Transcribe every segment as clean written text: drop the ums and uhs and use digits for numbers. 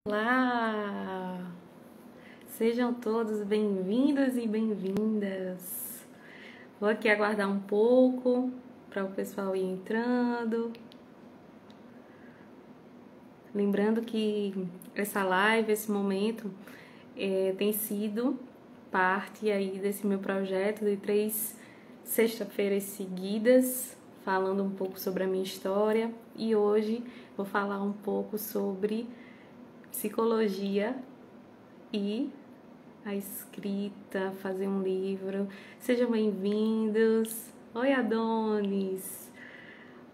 Olá! Sejam todos bem-vindos e bem-vindas. Vou aqui aguardar um pouco para o pessoal ir entrando. Lembrando que essa live, esse momento, tem sido parte aí desse meu projeto de 3 sexta-feiras seguidas, falando um pouco sobre a minha história. E hoje vou falar um pouco sobre psicologia e a escrita, fazer um livro. Sejam bem-vindos. Oi, Adonis.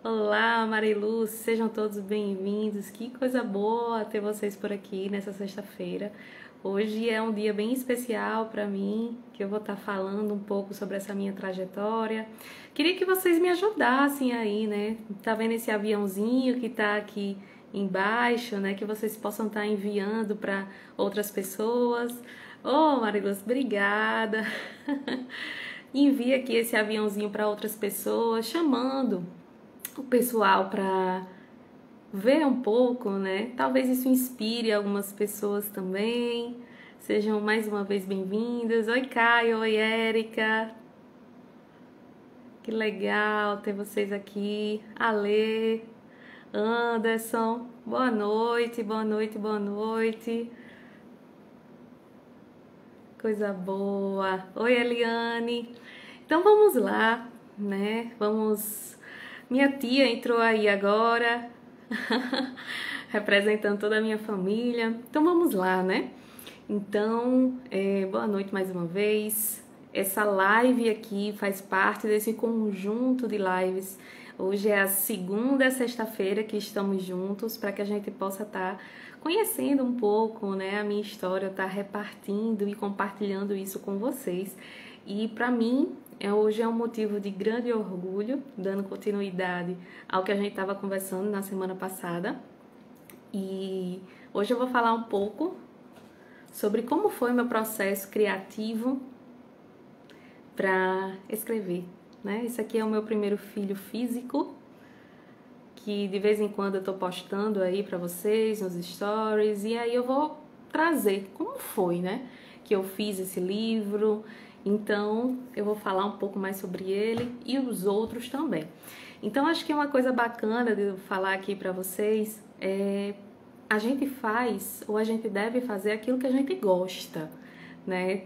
Olá, Mariluz. Sejam todos bem-vindos. Que coisa boa ter vocês por aqui nessa sexta-feira. Hoje é um dia bem especial para mim, que eu vou estar falando um pouco sobre essa minha trajetória. Queria que vocês me ajudassem aí, né? Tá vendo esse aviãozinho que tá aqui embaixo, né? Que vocês possam estar enviando para outras pessoas. Oh, Mariluz, obrigada. Envia aqui esse aviãozinho para outras pessoas, chamando o pessoal para ver um pouco, né? Talvez isso inspire algumas pessoas também. Sejam mais uma vez bem-vindos. Oi, Caio. Oi, Érica. Que legal ter vocês aqui. Alê, Anderson. Boa noite, boa noite, boa noite. Coisa boa. Oi, Eliane. Então vamos lá, né? Vamos. Minha tia entrou aí agora. Representando toda a minha família. Então vamos lá, né? Então, boa noite mais uma vez. Essa live aqui faz parte desse conjunto de lives. Hoje é a segunda sexta-feira que estamos juntos para que a gente possa estar conhecendo um pouco, né, a minha história, estar repartindo e compartilhando isso com vocês. E para mim, hoje é um motivo de grande orgulho, dando continuidade ao que a gente estava conversando na semana passada. E hoje eu vou falar um pouco sobre como foi meu processo criativo para escrever, né? Esse aqui é o meu primeiro filho físico, que de vez em quando eu tô postando aí para vocês nos stories, e aí eu vou trazer como foi, né, que eu fiz esse livro. Então, eu vou falar um pouco mais sobre ele e os outros também. Então, acho que uma coisa bacana de eu falar aqui para vocês é a gente faz ou a gente deve fazer aquilo que a gente gosta, né?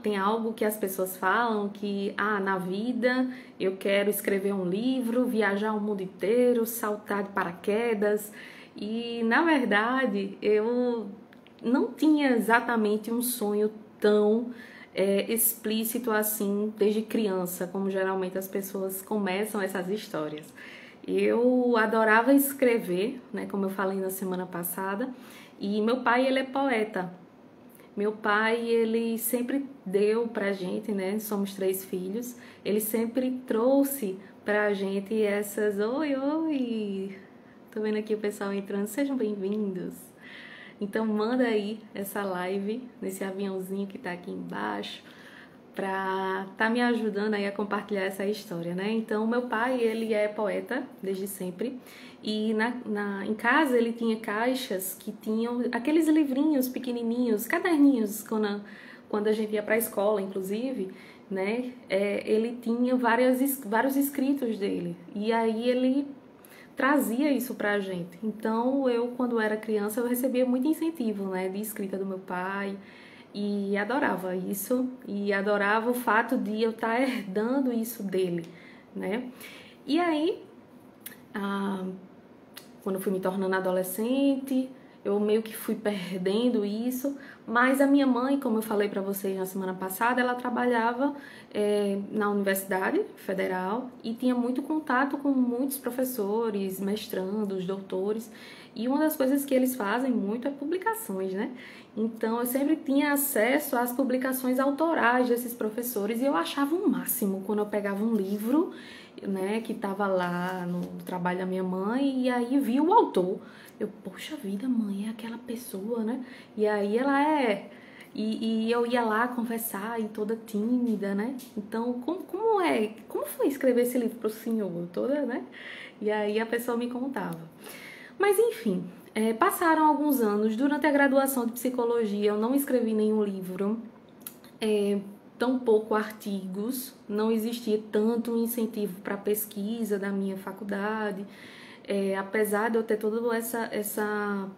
Tem algo que as pessoas falam que, na vida eu quero escrever um livro, viajar o mundo inteiro, saltar de paraquedas. E, na verdade, eu não tinha exatamente um sonho tão explícito assim desde criança, como geralmente as pessoas começam essas histórias. Eu adorava escrever, né, como eu falei na semana passada, e meu pai, ele é poeta. Meu pai, ele sempre deu pra gente, né, somos 3 filhos, ele sempre trouxe pra gente essas... Oi! Tô vendo aqui o pessoal entrando, sejam bem-vindos. Então manda aí essa live nesse aviãozinho que tá aqui embaixo pra tá me ajudando aí a compartilhar essa história, né? Então meu pai, ele é poeta desde sempre e em casa ele tinha caixas que tinham aqueles livrinhos pequenininhos, caderninhos, quando a gente ia pra escola, inclusive, né? Ele tinha vários escritos dele e aí ele trazia isso pra gente. Então, eu, quando era criança, eu recebia muito incentivo, né, de escrita do meu pai, e adorava isso, e adorava o fato de eu estar herdando isso dele, né. E aí, quando eu fui me tornando adolescente, eu meio que fui perdendo isso, mas a minha mãe, como eu falei para vocês na semana passada, ela trabalhava na Universidade Federal e tinha muito contato com muitos professores, mestrandos, doutores, e uma das coisas que eles fazem muito é publicações, né? Então eu sempre tinha acesso às publicações autorais desses professores e eu achava o máximo quando eu pegava um livro, né, que estava lá no trabalho da minha mãe e aí vi o autor. Eu, poxa vida, mãe, é aquela pessoa, né? E aí ela é... E eu ia lá conversar e toda tímida, né? Então, como foi escrever esse livro pro senhor? Toda, né? E aí a pessoa me contava. Mas enfim, Passaram alguns anos, durante a graduação de psicologia eu não escrevi nenhum livro, tampouco artigos, não existia tanto incentivo para pesquisa da minha faculdade, apesar de eu ter toda essa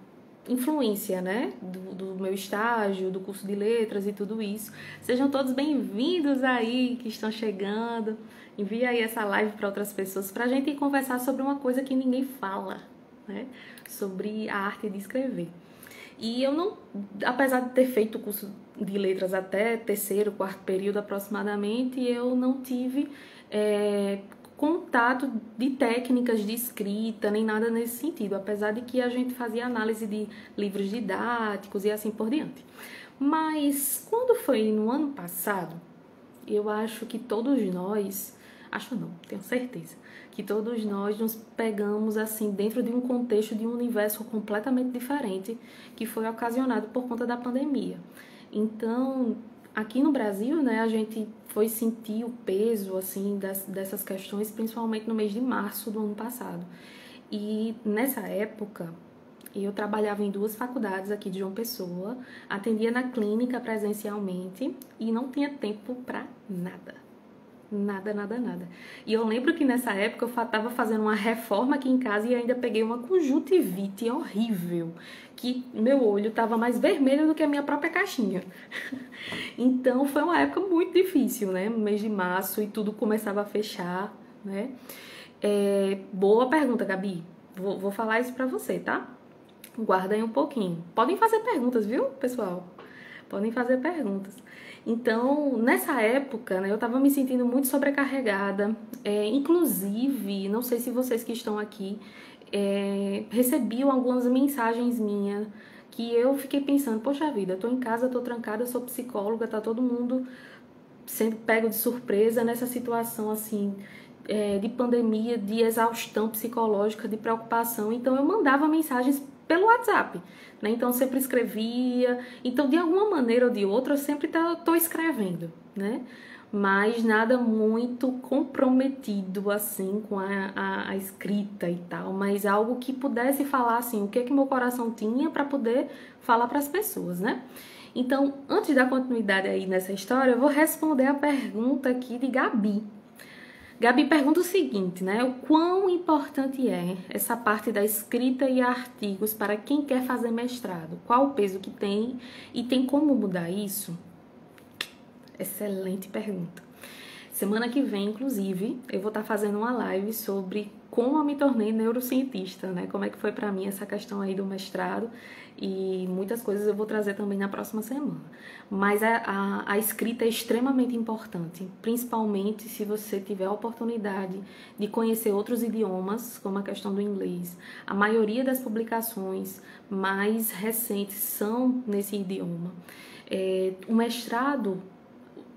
influência, né, do meu estágio, do curso de letras e tudo isso. Sejam todos bem-vindos aí que estão chegando. Envie aí essa live para outras pessoas para a gente conversar sobre uma coisa que ninguém fala, né, sobre a arte de escrever. E eu não, apesar de ter feito o curso de letras até terceiro, quarto período aproximadamente, eu não tive contato de técnicas de escrita, nem nada nesse sentido, apesar de que a gente fazia análise de livros didáticos e assim por diante. Mas quando foi no ano passado, eu acho que todos nós, acho não, tenho certeza, que todos nós nos pegamos assim dentro de um contexto de um universo completamente diferente que foi ocasionado por conta da pandemia. Então, aqui no Brasil, né, a gente foi sentir o peso assim dessas questões, principalmente no mês de março do ano passado. E nessa época, eu trabalhava em 2 faculdades aqui de João Pessoa, atendia na clínica presencialmente e não tinha tempo para nada. Nada, nada, nada. E eu lembro que nessa época eu estava fazendo uma reforma aqui em casa e ainda peguei uma conjuntivite horrível, que meu olho estava mais vermelho do que a minha própria caixinha. Então foi uma época muito difícil, né? No mês de março e tudo começava a fechar, né? Boa pergunta, Gabi. Vou falar isso pra você, tá? Guarda aí um pouquinho. Podem fazer perguntas, viu, pessoal? Podem fazer perguntas. Então, nessa época, né, eu tava me sentindo muito sobrecarregada. Inclusive, não sei se vocês que estão aqui recebiam algumas mensagens minhas que eu fiquei pensando, poxa vida, tô em casa, tô trancada, sou psicóloga, tá todo mundo sendo pego de surpresa nessa situação assim, de pandemia, de exaustão psicológica, de preocupação. Então eu mandava mensagens pelo WhatsApp, né? Então eu sempre escrevia. Então de alguma maneira ou de outra eu sempre tô escrevendo, né? Mas nada muito comprometido assim com a escrita e tal, mas algo que pudesse falar assim, o que meu coração tinha para poder falar para as pessoas, né? Então, antes de dar continuidade aí nessa história, eu vou responder a pergunta aqui de Gabi. Gabi pergunta o seguinte, né? O quão importante é essa parte da escrita e artigos para quem quer fazer mestrado? Qual o peso que tem e tem como mudar isso? Excelente pergunta. Semana que vem, inclusive, eu vou estar fazendo uma live sobre como eu me tornei neurocientista, né? Como é que foi para mim essa questão aí do mestrado e muitas coisas eu vou trazer também na próxima semana. Mas a escrita é extremamente importante, principalmente se você tiver a oportunidade de conhecer outros idiomas, como a questão do inglês. A maioria das publicações mais recentes são nesse idioma. O mestrado,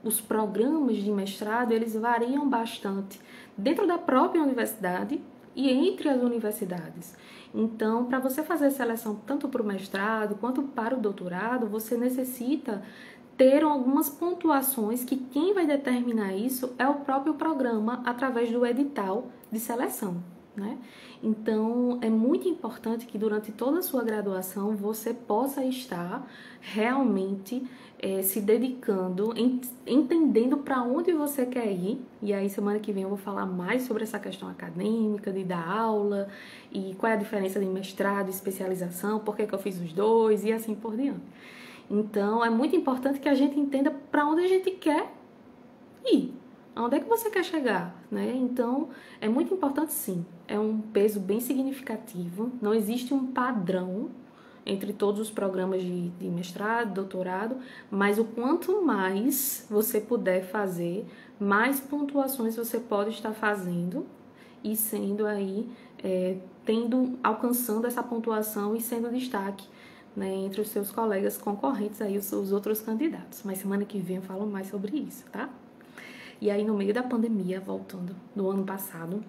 os programas de mestrado, eles variam bastante dentro da própria universidade e entre as universidades. Então, para você fazer a seleção tanto para o mestrado quanto para o doutorado, você necessita ter algumas pontuações que quem vai determinar isso é o próprio programa através do edital de seleção, né? Então, é muito importante que durante toda a sua graduação você possa estar realmente se dedicando, entendendo para onde você quer ir. E aí, semana que vem eu vou falar mais sobre essa questão acadêmica, de dar aula, e qual é a diferença de mestrado e especialização, por que eu fiz os dois, e assim por diante. Então, é muito importante que a gente entenda para onde a gente quer ir. Aonde é que você quer chegar, né? Então, é muito importante sim. É um peso bem significativo. Não existe um padrão entre todos os programas de mestrado, doutorado, mas o quanto mais você puder fazer, mais pontuações você pode estar fazendo e sendo aí, alcançando essa pontuação e sendo destaque, né, entre os seus colegas concorrentes aí, os outros candidatos. Mas semana que vem eu falo mais sobre isso, tá? E aí, no meio da pandemia, voltando, do ano passado,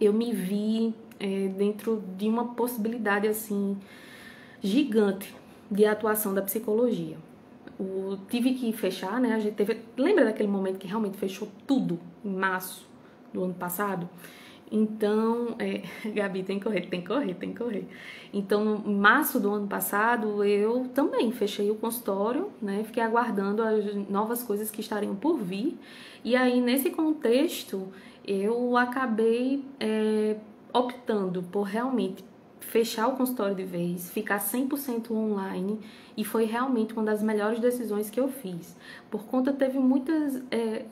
eu me vi dentro de uma possibilidade, assim, gigante de atuação da psicologia. Tive que fechar, né? A gente lembra daquele momento que realmente fechou tudo em março do ano passado? Então, Gabi, tem que correr, tem que correr, tem que correr. Então, em março do ano passado, eu também fechei o consultório, né? Fiquei aguardando as novas coisas que estariam por vir. E aí, nesse contexto, eu acabei optando por realmente fechar o consultório de vez, ficar 100% online, e foi realmente uma das melhores decisões que eu fiz. Por conta teve muitas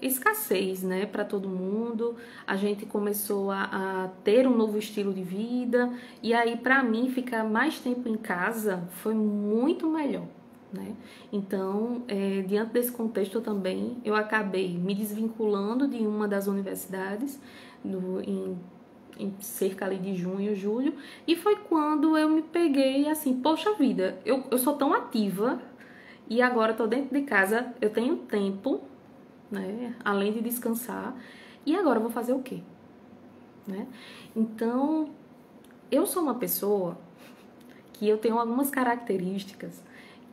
escassez, né, para todo mundo. A gente começou a ter um novo estilo de vida, e aí para mim ficar mais tempo em casa foi muito melhor. Né? Então, diante desse contexto também, eu acabei me desvinculando de uma das universidades em cerca ali de junho, julho, e foi quando eu me peguei assim, poxa vida, eu sou tão ativa e agora tô dentro de casa, eu tenho tempo, né, além de descansar, e agora eu vou fazer o quê? Né? Então, eu sou uma pessoa que eu tenho algumas características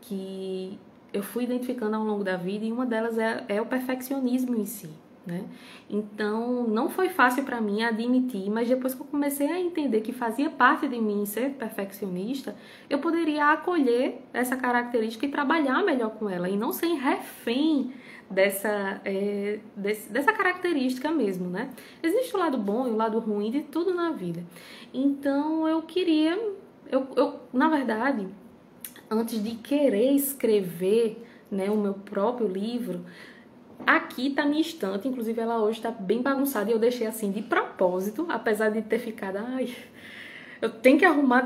que eu fui identificando ao longo da vida, e uma delas é o perfeccionismo em si. Né? Então, não foi fácil para mim admitir, mas depois que eu comecei a entender que fazia parte de mim ser perfeccionista, eu poderia acolher essa característica e trabalhar melhor com ela, e não ser refém dessa característica mesmo, né? Existe o lado bom e o lado ruim de tudo na vida. Então, eu queria, na verdade, antes de querer escrever, né, o meu próprio livro, aqui tá minha estante, inclusive ela hoje tá bem bagunçada, e eu deixei assim de propósito, apesar de ter ficado, eu tenho que arrumar,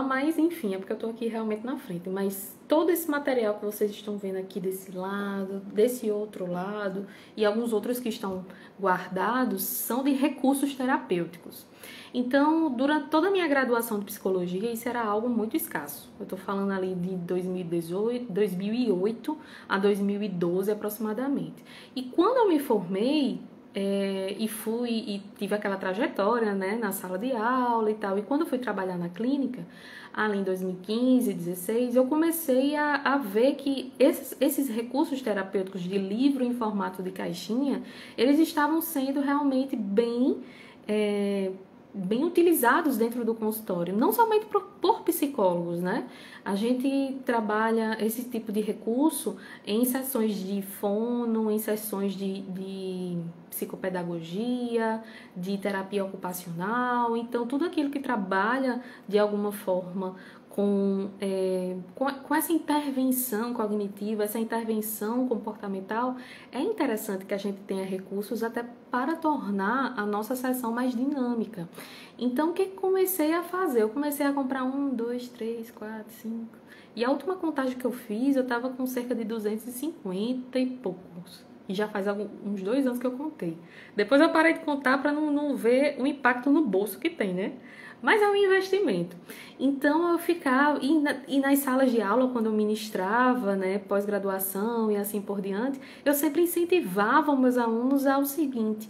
mas enfim, é porque eu tô aqui realmente na frente. Mas todo esse material que vocês estão vendo aqui desse lado, desse outro lado, e alguns outros que estão guardados, são de recursos terapêuticos. Então, durante toda a minha graduação de psicologia, isso era algo muito escasso. Eu tô falando ali de 2008 a 2012 aproximadamente. E quando eu me formei, e tive aquela trajetória, né, na sala de aula e tal, e quando eu fui trabalhar na clínica, ali em 2015, 2016, eu comecei a ver que esses recursos terapêuticos de livro em formato de caixinha, eles estavam sendo realmente bem utilizados dentro do consultório, não somente por psicólogos, né? A gente trabalha esse tipo de recurso em sessões de fono, em sessões de psicopedagogia, de terapia ocupacional, então tudo aquilo que trabalha de alguma forma com essa intervenção cognitiva, essa intervenção comportamental, é interessante que a gente tenha recursos até para tornar a nossa sessão mais dinâmica. Então, o que comecei a fazer? Eu comecei a comprar 1, 2, 3, 4, 5... E a última contagem que eu fiz, eu estava com cerca de 250 e poucos. E já faz uns 2 anos que eu contei. Depois eu parei de contar para não ver o impacto no bolso que tem, né? Mas é um investimento. Então eu ficava, e nas salas de aula, quando eu ministrava, né, pós-graduação e assim por diante, eu sempre incentivava os meus alunos ao seguinte: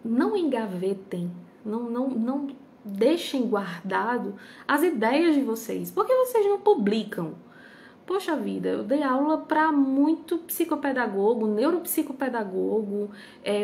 não engavetem, não deixem guardado as ideias de vocês. Por que vocês não publicam? Poxa vida, eu dei aula para muito psicopedagogo, neuropsicopedagogo,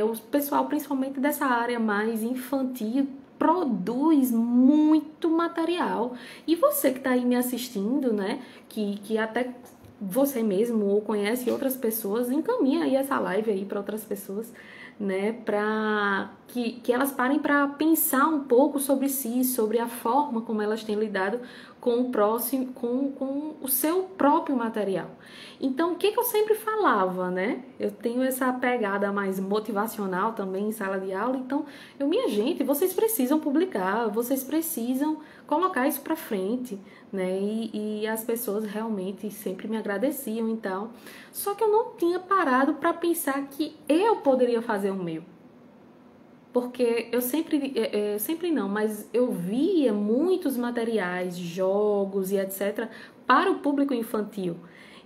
o pessoal principalmente dessa área mais infantil produz muito material. E você que está aí me assistindo, né, que até você mesmo ou conhece outras pessoas, encaminha aí essa live aí para outras pessoas, né, para que elas parem para pensar um pouco sobre si, sobre a forma como elas têm lidado com o próximo, com o seu próprio material. Então, o que eu sempre falava, né? Eu tenho essa pegada mais motivacional também em sala de aula, então, minha gente, vocês precisam publicar, vocês precisam colocar isso para frente, né? E as pessoas realmente sempre me agradeciam e tal. Só que eu não tinha parado para pensar que eu poderia fazer o meu. Porque eu sempre não, mas eu via muitos materiais, jogos e etc. para o público infantil.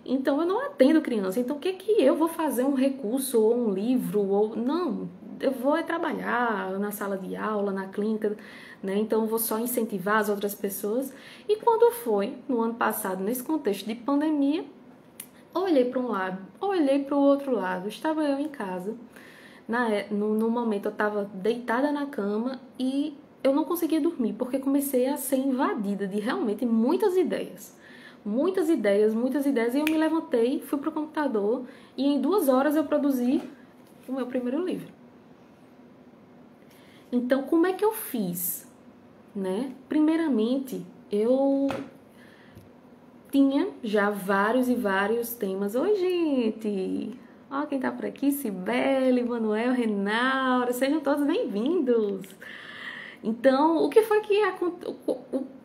Então, eu não atendo criança. Então, o que eu vou fazer? Um recurso ou um livro? Não, eu vou trabalhar na sala de aula, na clínica, né? Então, eu vou só incentivar as outras pessoas. E quando foi, no ano passado, nesse contexto de pandemia, olhei para um lado, olhei para o outro lado. Estava eu em casa, No momento eu estava deitada na cama e eu não conseguia dormir, porque comecei a ser invadida de realmente muitas ideias. Muitas ideias, e eu me levantei, fui pro computador e em 2 horas eu produzi o meu primeiro livro. Então, como é que eu fiz? Né? Primeiramente, eu tinha já vários e vários temas. Oi, gente! Ó, quem tá por aqui, Cibele, Manuel, Renaura, sejam todos bem-vindos! Então, o que foi que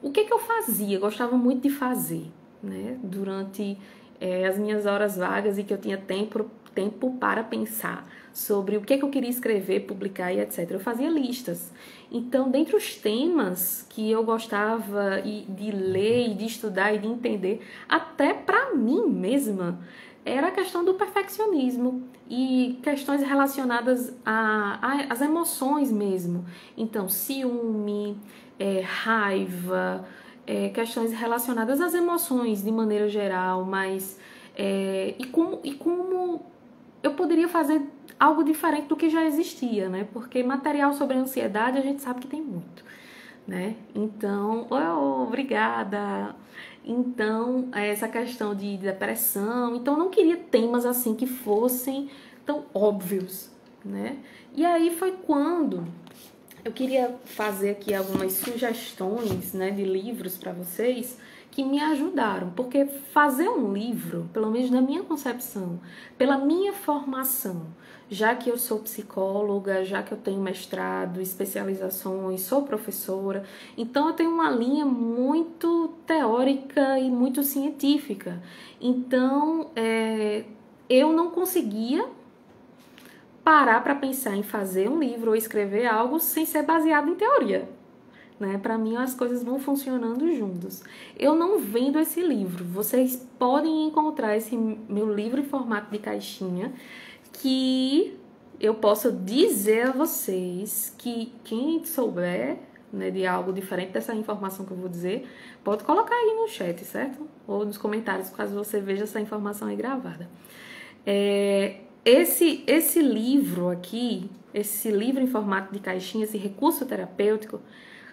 o que eu fazia? Eu gostava muito de fazer, né? Durante as minhas horas vagas e que eu tinha tempo para pensar sobre o que eu queria escrever, publicar e etc. Eu fazia listas. Então, dentre os temas que eu gostava de ler, de estudar e de entender, até para mim mesma, era a questão do perfeccionismo e questões relacionadas às emoções mesmo. Então, ciúme, raiva, questões relacionadas às emoções de maneira geral, mas e como eu poderia fazer algo diferente do que já existia, né? Porque material sobre ansiedade a gente sabe que tem muito, né? Então, obrigada! Então, essa questão de depressão, então eu não queria temas assim que fossem tão óbvios, né? E aí foi quando eu queria fazer aqui algumas sugestões, né, de livros para vocês que me ajudaram, porque fazer um livro, pelo menos na minha concepção, pela minha formação, já que eu sou psicóloga, já que eu tenho mestrado, especializações, sou professora, então eu tenho uma linha muito teórica e muito científica. Então, eu não conseguia parar para pensar em fazer um livro ou escrever algo sem ser baseado em teoria. Né? Para mim, as coisas vão funcionando juntos. Eu não vendo esse livro. Vocês podem encontrar esse meu livro em formato de caixinha, que eu posso dizer a vocês que quem souber, né, de algo diferente dessa informação que eu vou dizer, pode colocar aí no chat, certo? Ou nos comentários, caso você veja essa informação aí gravada. Esse livro aqui, esse livro em formato de caixinha, esse recurso terapêutico,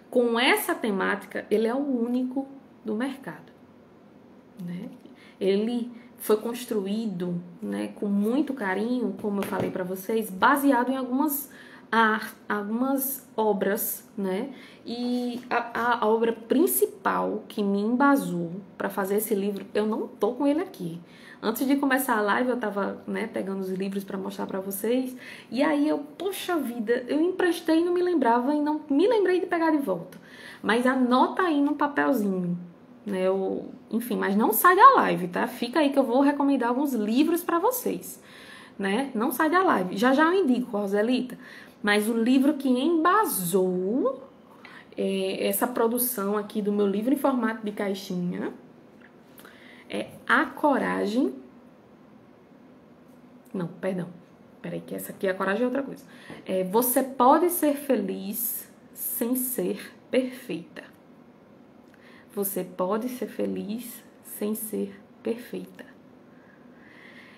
com essa temática, ele é o único do mercado, né? Ele foi construído, né, com muito carinho, como eu falei para vocês, baseado em algumas obras, né? E a obra principal que me embasou para fazer esse livro, eu não tô com ele aqui. Antes de começar a live, eu tava, né, pegando os livros para mostrar para vocês. E aí poxa vida, eu emprestei e não me lembrava e não me lembrei de pegar de volta. Mas anota aí no papelzinho, né? Enfim, mas não sai da live, tá? Fica aí que eu vou recomendar alguns livros para vocês, né? Não sai da live. Já eu indico, Roselita. Mas o livro que embasou essa produção aqui do meu livro em formato de caixinha é A Coragem. Não, perdão. Peraí, que essa aqui, A Coragem é outra coisa. Você pode ser feliz sem ser perfeita. Você pode ser feliz sem ser perfeita.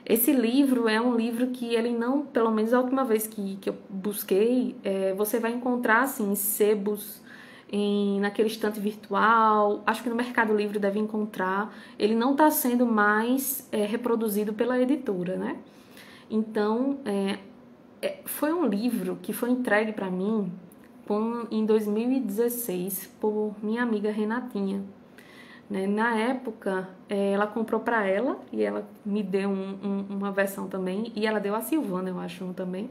Esse livro é um livro que ele não, pelo menos a última vez que eu busquei, você vai encontrar assim, em sebos, naquele estante virtual, acho que no Mercado Livre deve encontrar. Ele não está sendo mais reproduzido pela editora, né? Então, foi um livro que foi entregue para mim em 2016 por minha amiga Renatinha. Né? Na época, ela comprou para ela e ela me deu uma versão também, e ela deu a Silvana, eu acho, um também.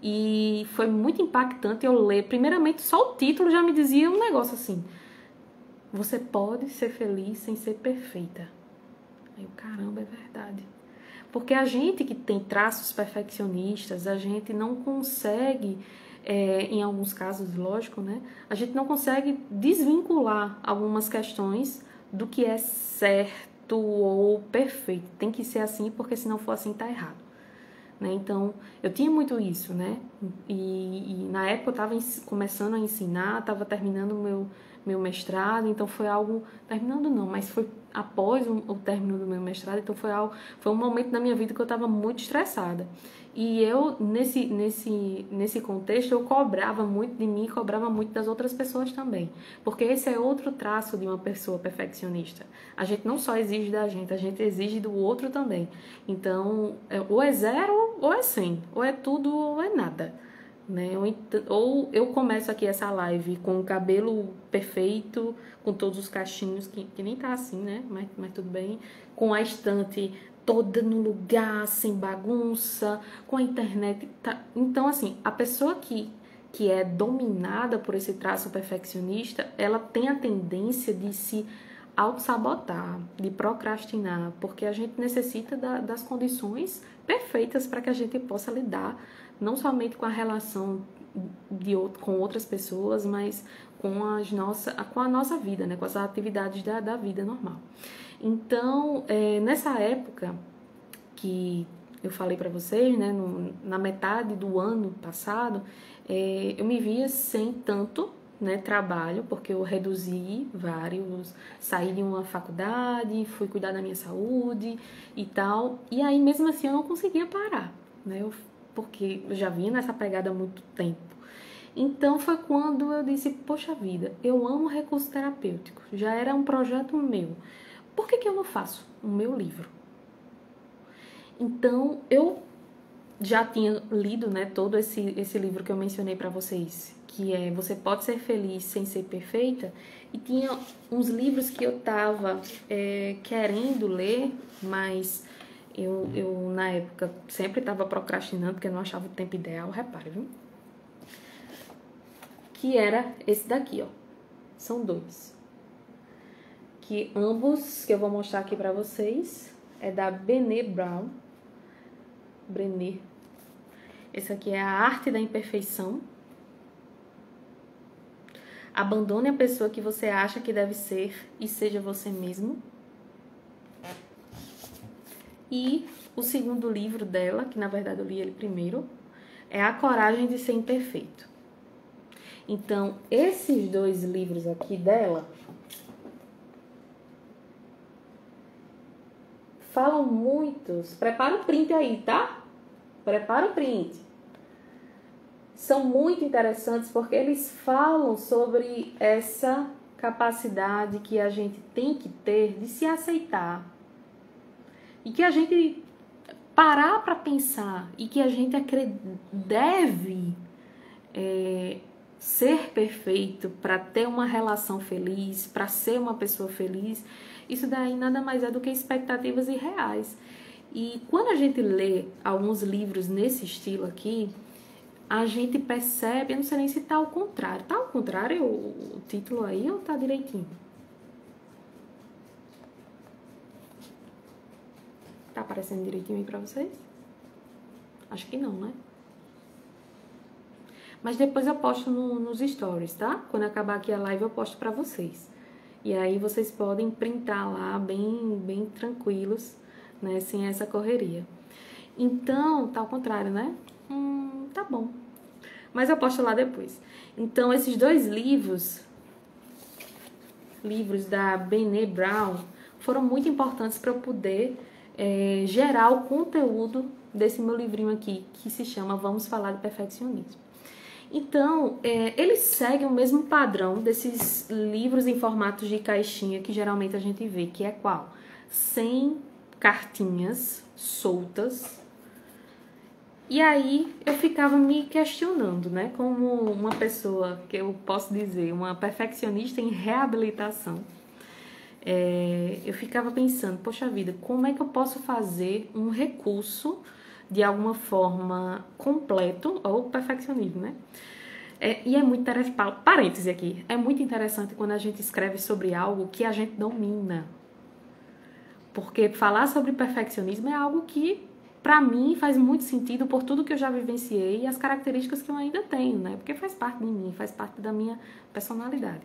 E foi muito impactante eu ler. Primeiramente, só o título já me dizia um negócio assim: você pode ser feliz sem ser perfeita. Aí eu, caramba, é verdade. Porque a gente que tem traços perfeccionistas, a gente não consegue, em alguns casos, lógico, né? A gente não consegue desvincular algumas questões do que é certo ou perfeito. Tem que ser assim, porque se não for assim, tá errado. Né? Então, eu tinha muito isso, né? E na época eu estava começando a ensinar, estava terminando o meu mestrado, então foi algo... Terminando não, mas foi após o término do meu mestrado, então foi um momento na minha vida que eu estava muito estressada. E eu, nesse contexto, eu cobrava muito de mim, cobrava muito das outras pessoas também. Porque esse é outro traço de uma pessoa perfeccionista. A gente não só exige da gente, a gente exige do outro também. Então, ou é 0 ou é 100, ou é tudo ou é nada. Né? Ou eu começo aqui essa live com o cabelo perfeito, com todos os cachinhos, que nem tá assim, né? Mas tudo bem. Com a estante toda no lugar, sem bagunça, com a internet. Então, assim, a pessoa que é dominada por esse traço perfeccionista, ela tem a tendência de se auto-sabotar, de procrastinar, porque a gente necessita das condições perfeitas para que a gente possa lidar não somente com a relação com outras pessoas, mas com a nossa vida, né? Com as atividades da vida normal. Então, nessa época que eu falei para vocês, né, na metade do ano passado, eu me via sem tanto, né, trabalho, porque eu reduzi saí de uma faculdade, fui cuidar da minha saúde e tal, e aí mesmo assim eu não conseguia parar, né, porque eu já vinha nessa pegada há muito tempo. Então foi quando eu disse, poxa vida, eu amo recurso terapêutico, já era um projeto meu. Por que eu não faço o meu livro? Então, eu já tinha lido, né, todo esse livro que eu mencionei para vocês, que é Você Pode Ser Feliz Sem Ser Perfeita, e tinha uns livros que eu estava querendo ler, mas eu na época sempre estava procrastinando, porque eu não achava o tempo ideal, repare, viu? Que era esse daqui, ó. São 2. Que ambos, que eu vou mostrar aqui pra vocês, é da Brené Brown. Esse aqui é A Arte da Imperfeição. Abandone a pessoa que você acha que deve ser e seja você mesmo. E o segundo livro dela, que na verdade eu li ele primeiro, é A Coragem de Ser Imperfeito. Então, esses 2 livros aqui dela falam muitos. Prepara o print aí, tá? Prepara o print. São muito interessantes porque eles falam sobre essa capacidade que a gente tem que ter de se aceitar. E que a gente parar para pensar e que a gente deve ser perfeito para ter uma relação feliz, para ser uma pessoa feliz. Isso daí nada mais é do que expectativas irreais. E quando a gente lê alguns livros nesse estilo aqui, a gente percebe, eu não sei nem se tá ao contrário. Tá ao contrário o título aí ou tá direitinho? Tá aparecendo direitinho aí pra vocês? Acho que não, né? Mas depois eu posto nos stories, tá? Quando acabar aqui a live eu posto pra vocês. E aí vocês podem printar lá bem tranquilos, né? Sem essa correria. Então, tá ao contrário, né? Tá bom. Mas eu posto lá depois. Então, esses 2 livros da Brené Brown, foram muito importantes para eu poder gerar o conteúdo desse meu livrinho aqui, que se chama Vamos Falar de Perfeccionismo. Então, eles seguem o mesmo padrão desses livros em formatos de caixinha que geralmente a gente vê, que é qual? 100 cartinhas soltas. E aí eu ficava me questionando, né? Como uma pessoa que eu posso dizer, uma perfeccionista em reabilitação. Eu ficava pensando, poxa vida, como é que eu posso fazer um recurso de alguma forma completo, ou perfeccionismo, né? E é muito interessante, parêntese aqui, é muito interessante quando a gente escreve sobre algo que a gente domina. Porque falar sobre perfeccionismo é algo que, pra mim, faz muito sentido por tudo que eu já vivenciei e as características que eu ainda tenho, né? Porque faz parte de mim, faz parte da minha personalidade.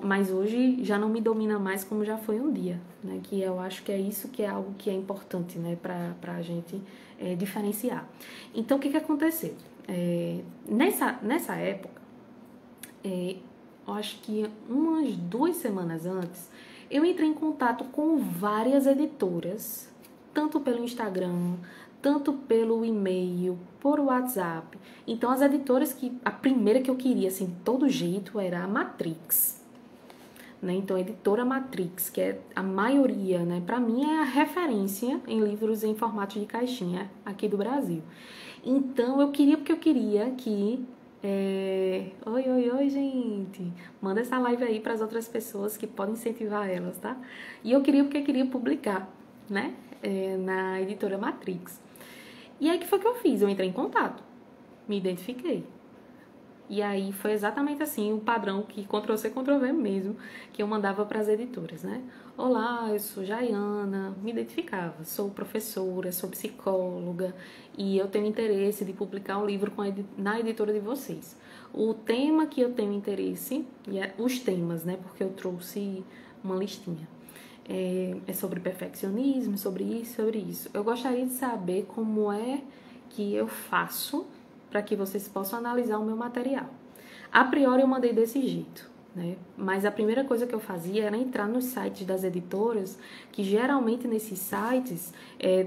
Mas hoje já não me domina mais como já foi um dia, né? Que eu acho que é isso que é algo que é importante, né? Pra gente diferenciar. Então, o que aconteceu? Nessa época, eu acho que umas 2 semanas antes, eu entrei em contato com várias editoras, tanto pelo Instagram, tanto pelo e-mail, por WhatsApp. Então, as editoras a primeira que eu queria, assim, de todo jeito, era a Matrix. Né? Então, a editora Matrix, que é a maioria, né? Para mim, é a referência em livros em formato de caixinha aqui do Brasil. Então, eu queria porque eu queria que... Oi, gente! Manda essa live aí para as outras pessoas que podem incentivar elas, tá? E eu queria porque eu queria publicar, né? Na editora Matrix. E aí, o que foi que eu fiz? Eu entrei em contato, me identifiquei. E aí foi exatamente assim o padrão que Ctrl+C, Ctrl+V mesmo, que eu mandava para as editoras, né? Olá, eu sou Jaiana, me identificava, sou professora, sou psicóloga e eu tenho interesse de publicar um livro na editora de vocês. O tema que eu tenho interesse, os temas, né? Porque eu trouxe uma listinha. É sobre perfeccionismo, sobre isso, sobre isso. Eu gostaria de saber como é que eu faço para que vocês possam analisar o meu material. A priori eu mandei desse jeito, né? Mas a primeira coisa que eu fazia era entrar nos sites das editoras, que geralmente nesses sites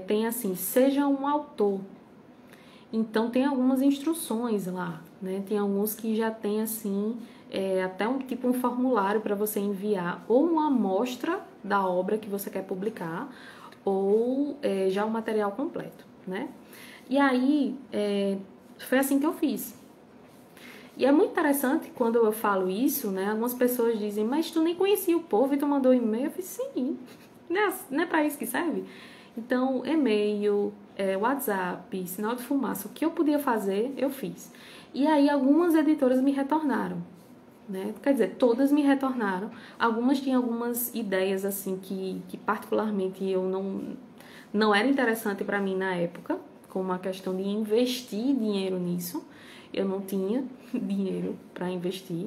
tem assim, seja um autor. Então tem algumas instruções lá, né? Tem alguns que já tem assim, até um formulário para você enviar ou uma amostra da obra que você quer publicar, ou já o material completo, né? E aí, foi assim que eu fiz. E é muito interessante quando eu falo isso, né? Algumas pessoas dizem, mas tu nem conhecia o povo e tu mandou e-mail? Eu falei, sim, não é pra isso que serve? Então, e-mail, WhatsApp, sinal de fumaça, o que eu podia fazer, eu fiz. E aí, algumas editoras me retornaram, né? Quer dizer, todas me retornaram. Algumas tinham algumas ideias, assim, que particularmente eu não era interessante para mim na época, como a questão de investir dinheiro nisso. Eu não tinha dinheiro para investir.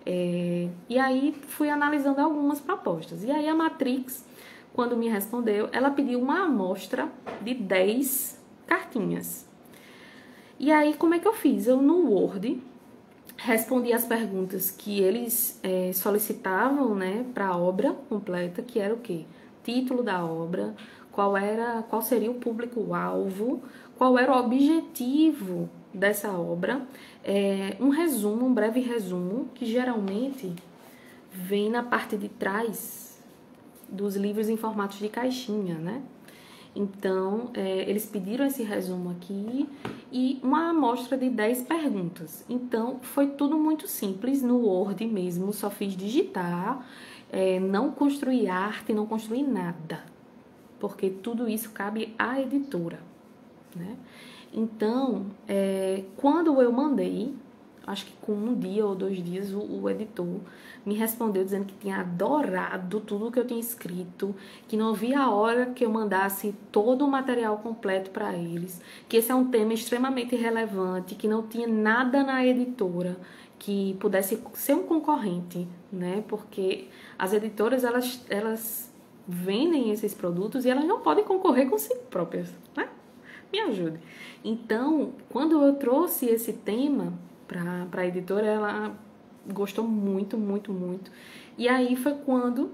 E aí fui analisando algumas propostas. E aí a Matrix, quando me respondeu, ela pediu uma amostra de 10 cartinhas. E aí como é que eu fiz? Eu no Word respondi as perguntas que eles solicitavam, né, para a obra completa, que era o quê? Título da obra, qual seria o público-alvo, qual era o objetivo dessa obra, um breve resumo, que geralmente vem na parte de trás dos livros em formato de caixinha, né? Então, eles pediram esse resumo aqui e uma amostra de 10 perguntas. Então, foi tudo muito simples, no Word mesmo, só fiz digitar, não construí arte, não construí nada, porque tudo isso cabe à editora, né? Então, quando eu mandei, acho que com 1 dia ou 2 dias, o editor me respondeu dizendo que tinha adorado tudo que eu tinha escrito, que não havia a hora que eu mandasse todo o material completo para eles, que esse é um tema extremamente relevante, que não tinha nada na editora que pudesse ser um concorrente, né? Porque as editoras, elas vendem esses produtos e elas não podem concorrer com si próprias, né? Me ajude. Então, quando eu trouxe esse tema para a editora, ela gostou muito, muito, muito. E aí foi quando,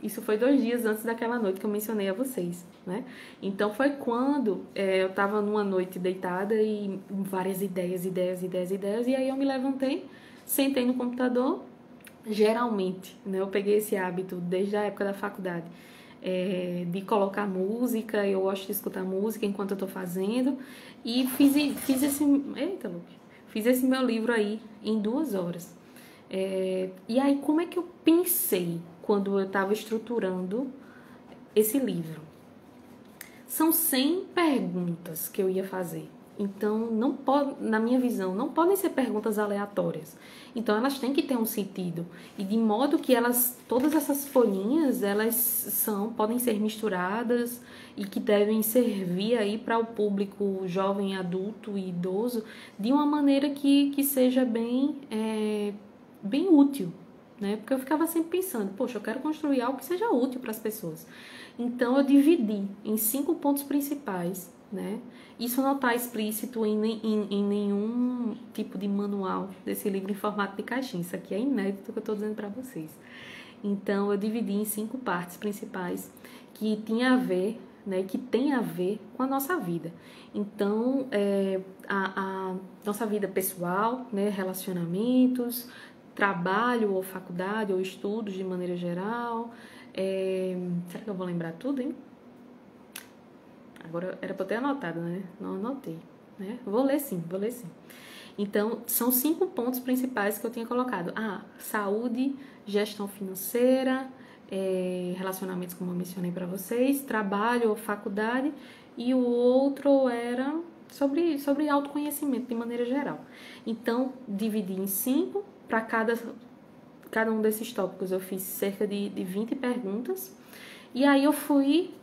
isso foi 2 dias antes daquela noite que eu mencionei a vocês, né? Então foi quando eu estava numa noite deitada e várias ideias, e aí eu me levantei, sentei no computador, geralmente, né? Eu peguei esse hábito desde a época da faculdade, de colocar música, eu gosto de escutar música enquanto eu tô fazendo, e fiz esse meu livro aí em 2 horas. E aí, como é que eu pensei quando eu estava estruturando esse livro? São 100 perguntas que eu ia fazer. Então, não pode, na minha visão, não podem ser perguntas aleatórias. Então, elas têm que ter um sentido. E de modo que todas essas folhinhas, podem ser misturadas e que devem servir aí para o público jovem, adulto e idoso de uma maneira que seja bem útil, né? Porque eu ficava sempre pensando, poxa, eu quero construir algo que seja útil para as pessoas. Então, eu dividi em 5 pontos principais, né? Isso não está explícito em nenhum tipo de manual desse livro em formato de caixinha. Isso aqui é inédito que eu estou dizendo para vocês. Então, eu dividi em 5 partes principais que tinha a ver, né, que tem a ver com a nossa vida. Então, a nossa vida pessoal, né, relacionamentos, trabalho ou faculdade ou estudos de maneira geral. Será que eu vou lembrar tudo, hein? Agora era para eu ter anotado, né? Não anotei, né? Vou ler sim. Então, são 5 pontos principais que eu tinha colocado. Saúde, gestão financeira, relacionamentos, como eu mencionei para vocês, trabalho ou faculdade, e o outro era sobre autoconhecimento de maneira geral. Então, dividi em 5, para cada um desses tópicos eu fiz cerca de 20 perguntas, e aí eu fui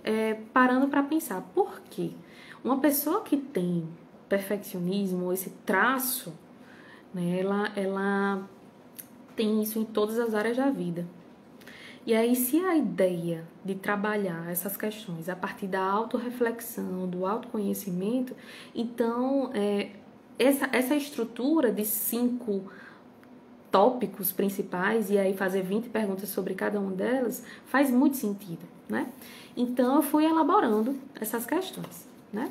parando para pensar, por quê? Uma pessoa que tem perfeccionismo, esse traço, né, ela tem isso em todas as áreas da vida. E aí, se a ideia de trabalhar essas questões a partir da autorreflexão, do autoconhecimento, então essa estrutura de 5 tópicos principais, e aí fazer 20 perguntas sobre cada uma delas, faz muito sentido, né? Então, eu fui elaborando essas questões, né?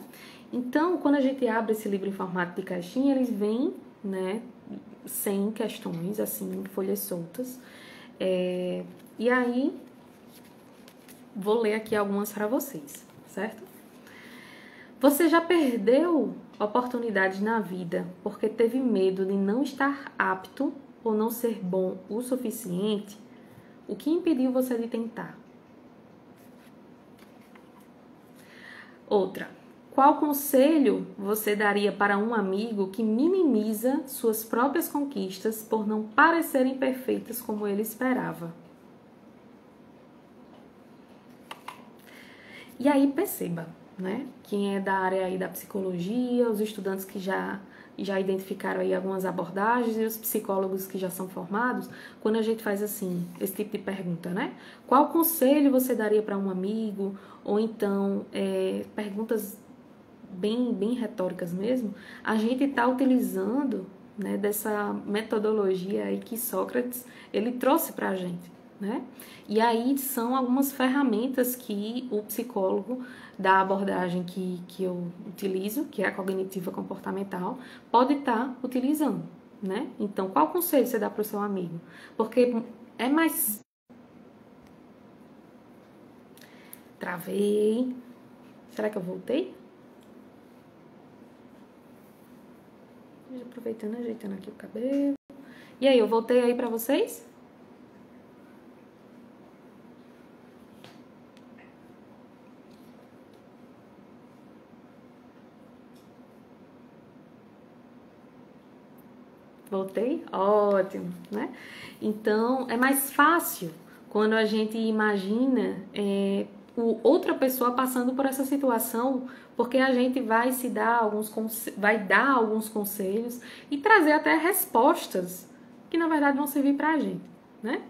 Então, quando a gente abre esse livro em formato de caixinha, eles vêm, né, 100 questões, assim, folhas soltas. E aí, vou ler aqui algumas para vocês, certo? Você já perdeu oportunidades na vida porque teve medo de não estar apto ou não ser bom o suficiente? O que impediu você de tentar? Outra. Qual conselho você daria para um amigo que minimiza suas próprias conquistas por não parecerem perfeitas como ele esperava? E aí perceba, né? Quem é da área aí da psicologia, os estudantes que já identificaram aí algumas abordagens e os psicólogos que já são formados, quando a gente faz assim, esse tipo de pergunta, né? Qual conselho você daria para um amigo? Ou então, perguntas bem retóricas mesmo, a gente está utilizando, né, dessa metodologia aí que Sócrates ele trouxe para a gente, né? E aí são algumas ferramentas que o psicólogo da abordagem que eu utilizo, que é a cognitiva comportamental, pode estar utilizando, né? Então, qual conselho você dá para o seu amigo? Porque é mais... Travei. Será que eu voltei? Aproveitando, ajeitando aqui o cabelo. E aí, eu voltei aí pra vocês? Voltei? Ótimo, né? Então, é mais fácil quando a gente imagina outra pessoa passando por essa situação, porque a gente vai dar alguns conselhos e trazer até respostas que na verdade vão servir pra gente, né?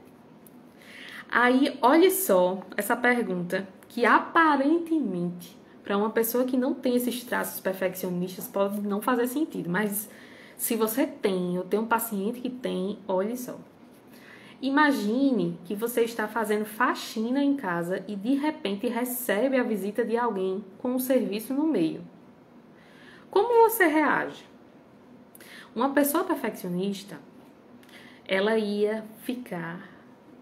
Aí, olhe só essa pergunta, que aparentemente para uma pessoa que não tem esses traços perfeccionistas pode não fazer sentido, mas se você tem, eu tenho um paciente que tem, olhe só. Imagine que você está fazendo faxina em casa e de repente recebe a visita de alguém com um serviço no meio. Como você reage? Uma pessoa perfeccionista, ela ia ficar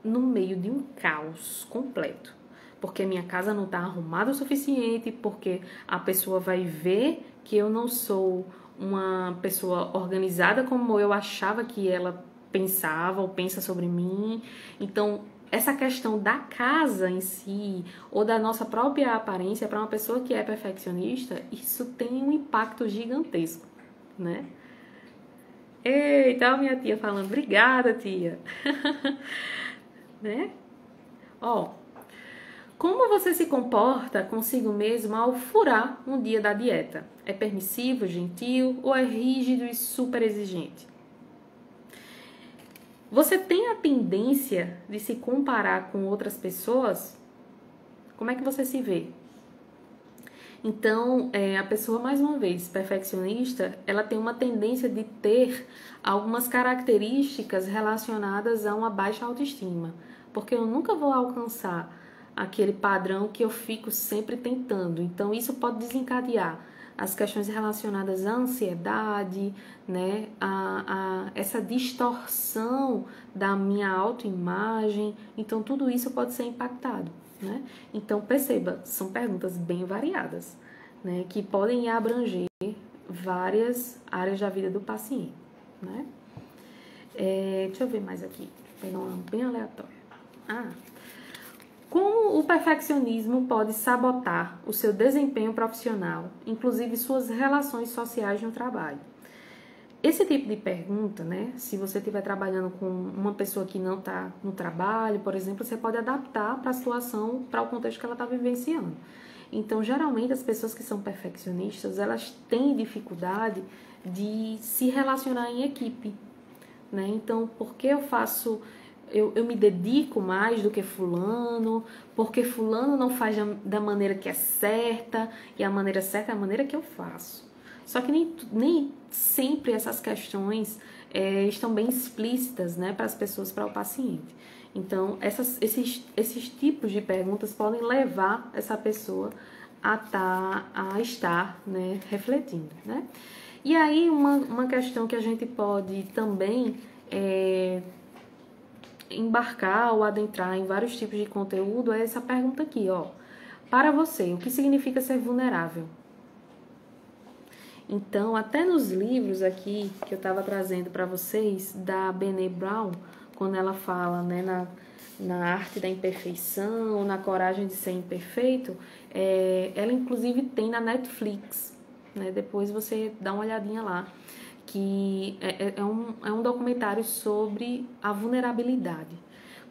no meio de um caos completo. Porque minha casa não está arrumada o suficiente, porque a pessoa vai ver que eu não sou uma pessoa organizada como eu achava que ela pensava ou pensa sobre mim. Então, essa questão da casa em si, ou da nossa própria aparência, para uma pessoa que é perfeccionista, isso tem um impacto gigantesco, né? Eita, a minha tia falando, obrigada, tia. Né? Como você se comporta consigo mesmo ao furar um dia da dieta? É permissivo, gentil ou é rígido e super exigente? Você tem a tendência de se comparar com outras pessoas? Como é que você se vê? Então, a pessoa, mais uma vez, perfeccionista, ela tem uma tendência de ter algumas características relacionadas a uma baixa autoestima. porque eu nunca vou alcançar aquele padrão que eu fico sempre tentando. Então, isso pode desencadear as questões relacionadas à ansiedade, né, essa distorção da minha autoimagem. Então, tudo isso pode ser impactado, né? Então, perceba, são perguntas bem variadas, né, que podem abranger várias áreas da vida do paciente, né? Deixa eu ver mais aqui, vou pegar uma bem aleatória. Como o perfeccionismo pode sabotar o seu desempenho profissional, inclusive suas relações sociais no trabalho? Esse tipo de pergunta, né? Se você estiver trabalhando com uma pessoa que não está no trabalho, por exemplo, você pode adaptar para a situação, para o contexto que ela está vivenciando. Então, geralmente, as pessoas que são perfeccionistas, elas têm dificuldade de se relacionar em equipe, né? Então, porque eu me dedico mais do que fulano, porque fulano não faz da maneira que é certa, e a maneira certa é a maneira que eu faço. Só que nem sempre essas questões estão bem explícitas, né, para as pessoas, para o paciente. Então, esses tipos de perguntas podem levar essa pessoa a estar, né, refletindo, né? E aí, uma questão que a gente pode também embarcar ou adentrar em vários tipos de conteúdo é essa pergunta aqui, ó. Para você, o que significa ser vulnerável? Então, até nos livros aqui que eu estava trazendo para vocês, da Brené Brown, quando ela fala, né, na arte da imperfeição, na coragem de ser imperfeito, ela inclusive tem na Netflix, né? Depois você dá uma olhadinha lá, que é um documentário sobre a vulnerabilidade.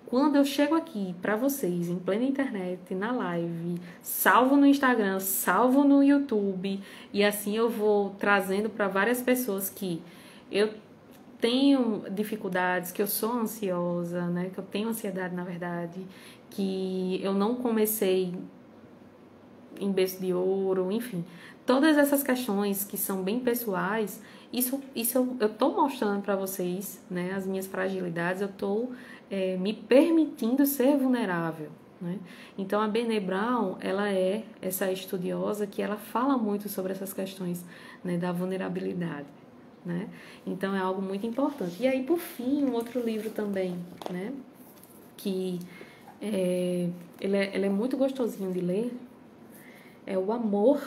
Quando eu chego aqui para vocês, em plena internet, na live, salvo no Instagram, salvo no YouTube, e assim eu vou trazendo para várias pessoas que eu tenho dificuldades, que eu sou ansiosa, né? Que eu tenho ansiedade, na verdade, que eu não comecei em berço de ouro, enfim. Todas essas questões que são bem pessoais, isso eu estou mostrando para vocês, né? As minhas fragilidades, eu estou me permitindo ser vulnerável, né? Então, a Brené Brown, ela é essa estudiosa que ela fala muito sobre essas questões, né, da vulnerabilidade, né? Então, é algo muito importante. E aí, por fim, um outro livro também, né, que ele é muito gostosinho de ler, é O Amor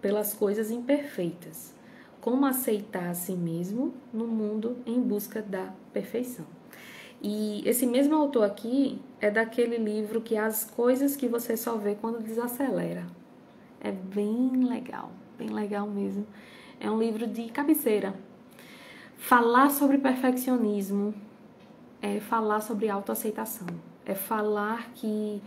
pelas Coisas Imperfeitas. Como aceitar a si mesmo no mundo em busca da perfeição. E esse mesmo autor aqui é daquele livro que As Coisas que Você Só Vê Quando Desacelera. É bem legal mesmo. É um livro de cabeceira. Falar sobre perfeccionismo é falar sobre autoaceitação. É falar que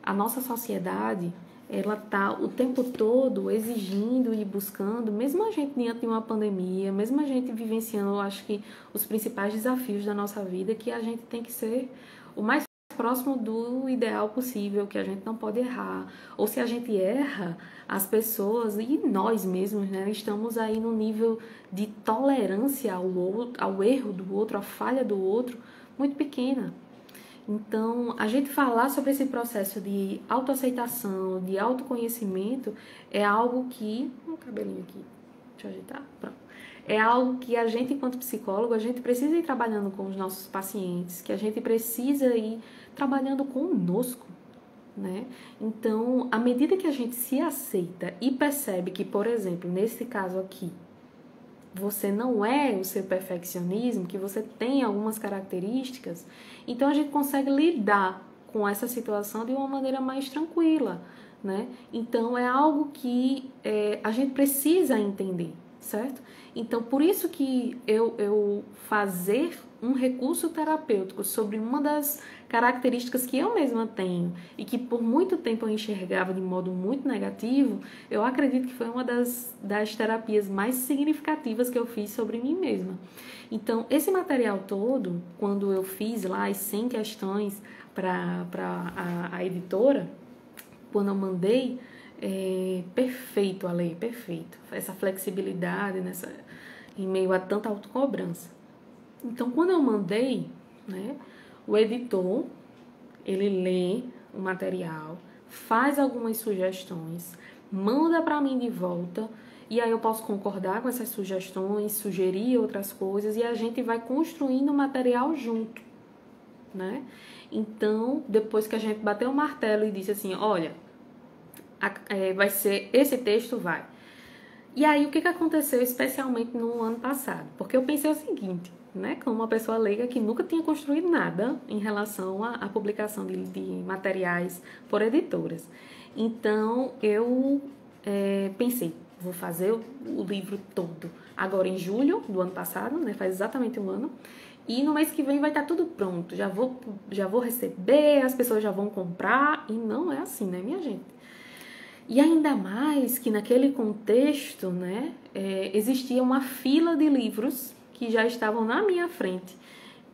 a nossa sociedade, ela tá o tempo todo exigindo e buscando, mesmo a gente diante de uma pandemia, mesmo a gente vivenciando, eu acho que os principais desafios da nossa vida, que a gente tem que ser o mais próximo do ideal possível, que a gente não pode errar. Ou se a gente erra, as pessoas e nós mesmos, né, estamos aí no nível de tolerância ao erro do outro, à falha do outro, muito pequena. Então, a gente falar sobre esse processo de autoaceitação, de autoconhecimento, é algo que... Um cabelinho aqui, deixa eu ajeitar, pronto. É algo que a gente, enquanto psicólogo, a gente precisa ir trabalhando com os nossos pacientes, que a gente precisa ir trabalhando conosco, né? Então, à medida que a gente se aceita e percebe que, por exemplo, nesse caso aqui, você não é o seu perfeccionismo, que você tem algumas características, então a gente consegue lidar com essa situação de uma maneira mais tranquila, né? Então é algo que a gente precisa entender, certo? Então por isso que eu fazer um recurso terapêutico sobre uma das características que eu mesma tenho e que por muito tempo eu enxergava de modo muito negativo, eu acredito que foi uma das terapias mais significativas que eu fiz sobre mim mesma. Então, esse material todo, quando eu fiz lá as 100 questões para a editora, quando eu mandei, perfeito, Ale, perfeito. Essa flexibilidade em meio a tanta autocobrança. Então, quando eu mandei, né, o editor, ele lê o material, faz algumas sugestões, manda para mim de volta, e aí eu posso concordar com essas sugestões, sugerir outras coisas, e a gente vai construindo o material junto, né? Então, depois que a gente bateu o martelo e disse assim, olha, vai ser, esse texto vai. E aí, o que aconteceu especialmente no ano passado? Porque eu pensei o seguinte, né? Como uma pessoa leiga que nunca tinha construído nada em relação à publicação de materiais por editoras. Então, eu pensei, vou fazer o livro todo. Agora, em julho do ano passado, né? Faz exatamente um ano. E no mês que vem vai estar tudo pronto. Já vou receber, as pessoas já vão comprar. E não é assim, né, minha gente? E ainda mais que naquele contexto, né, existia uma fila de livros que já estavam na minha frente,